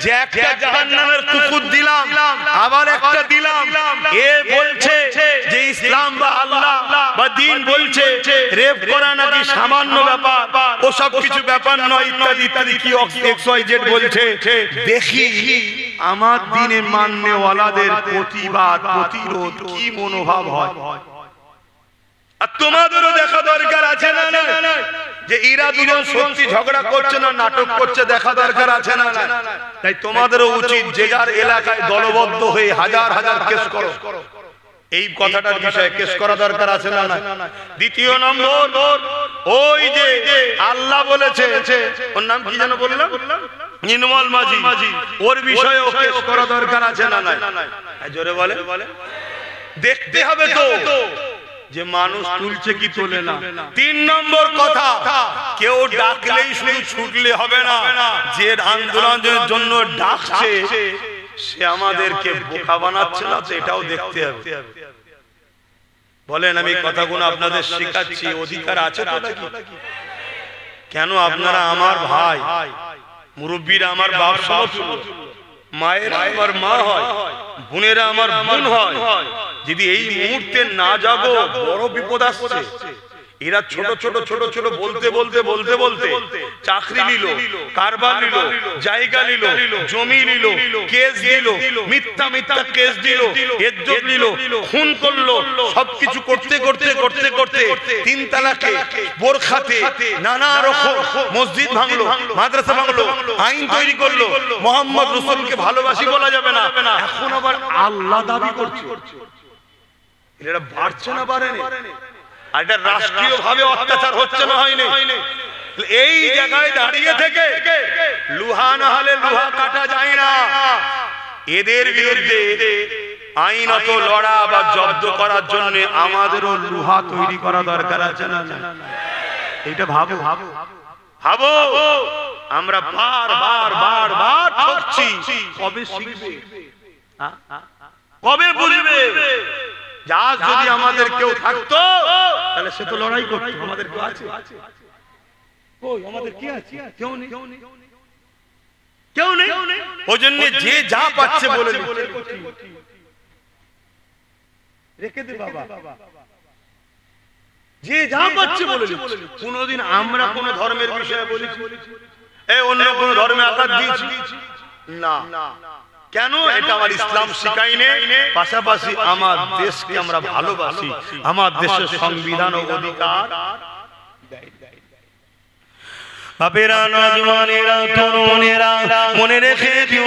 যে একটা জাহান্নামের কুকুর দিলাম আবার একটা দিলাম এ বলছে যে ইসলাম বা আল্লাহ বা দ্বীন বলছে রেপ করা নাকি সামান্য ব্যাপার ও সব কিছু ব্যাপার নয় ইত্যাদি ইত্যাদি কি XYZ বলছে দেখি আমার দ্বীনে মাননেওয়ালাদের প্রতিবাদ প্রতিরোধ কি মনোভাব হয় আর তোমাদেরও দেখা দরকার আছে না যে এরা দুজন সত্যি ঝগড়া করছে না নাটক করছে দেখা দরকার আছে না তাই তোমাদেরও উচিত যে যার এলাকায় দলবদ্ধ হয়ে হাজার হাজার কেস করো এই কথাটার বিষয়ে কেস করা দরকার আছে না দ্বিতীয় নম্বর ওই যে আল্লাহ বলেছে ওর নাম কি যেন বললাম নির্মল মাঝি ওর বিষয়েও কেস করা দরকার আছে না জোরে বলে দেখতে হবে তো যে মানুষ তুলছে কি তোলে না তিন নম্বর কথা কেউ ডাকলেই শুধু ছুটলে হবে না যে আন্দোলনের জন্য ডাকছে সে আমাদেরকে বোকা বানাচ্ছে না তো এটাও দেখতে হবে বলেন আমি কথাগুলো আপনাদের শেখাচ্ছি অধিকার আছে তো নাকি কেন আপনারা আমার ভাই মুরব্বীরা আমার বাপ সমতুল্য মায়েরা আমার মা হয় বোনেরা আমার বোন হয় যদি এই মুহূর্তে না যাবো বড় বিপদ আসছে এরা ছোট ছোট ছোট ছোট বলতে বলতে বলতে বলতে চাকরি নিল কারবার নিল জায়গা নিল জমি নিল কেস দিল মিথ্যা মিথ্যা কেস দিল ইজ্জত নিল খুন করলো সবকিছু করতে করতে করতে করতে তিন তালাকে বোরখাতে নানা রকম মসজিদ ভাঙলো মাদ্রাসা ভাঙলো আইন তৈরি করলো মোহাম্মদ রাসূলকে ভালোবাসি বলা যাবে না এখন আবার আল্লাহ দাবি করছে এরা বাড়ছে না বাড়েনি আর এটা রাষ্ট্রীয় ভাবে অত্যাচার হচ্ছে না হয়নি এই জায়গায় দাঁড়িয়ে থেকে লোহা না হলে লোহা কাটা যায় না এদের বিরুদ্ধে আইনত লড়া বা জব্দ করার জন্য আমাদেরও লোহা তৈরি করা দরকার আছে না এটা ভাবো ভাবো ভাবো আমরা বার ঠকছি কবে শিখবে কবে বুঝবে আজ যদি আমাদের কেউ থাকতো তাহলে সে তো লড়াই করতো আমাদের কেউ আছে কই আমাদের কি আছে কেউ নেই ওজন্য যে যা পাচ্ছে বলে রেখে দে বাবা যে যা পাচ্ছে বলে কোনদিন আমরা কোন ধর্মের বিষয়ে বলেছি এই অন্য কোন ধর্মে আঘাত দিয়েছি না কেন এটা আমার ইসলাম শিখায়নি পাশাপাশি আমার দেশকে আমরা ভালোবাসি আমার দেশের সংবিধান ও অধিকার বাপেরা নওজওয়ানেরা তরুণেরা মনে রেখে দিও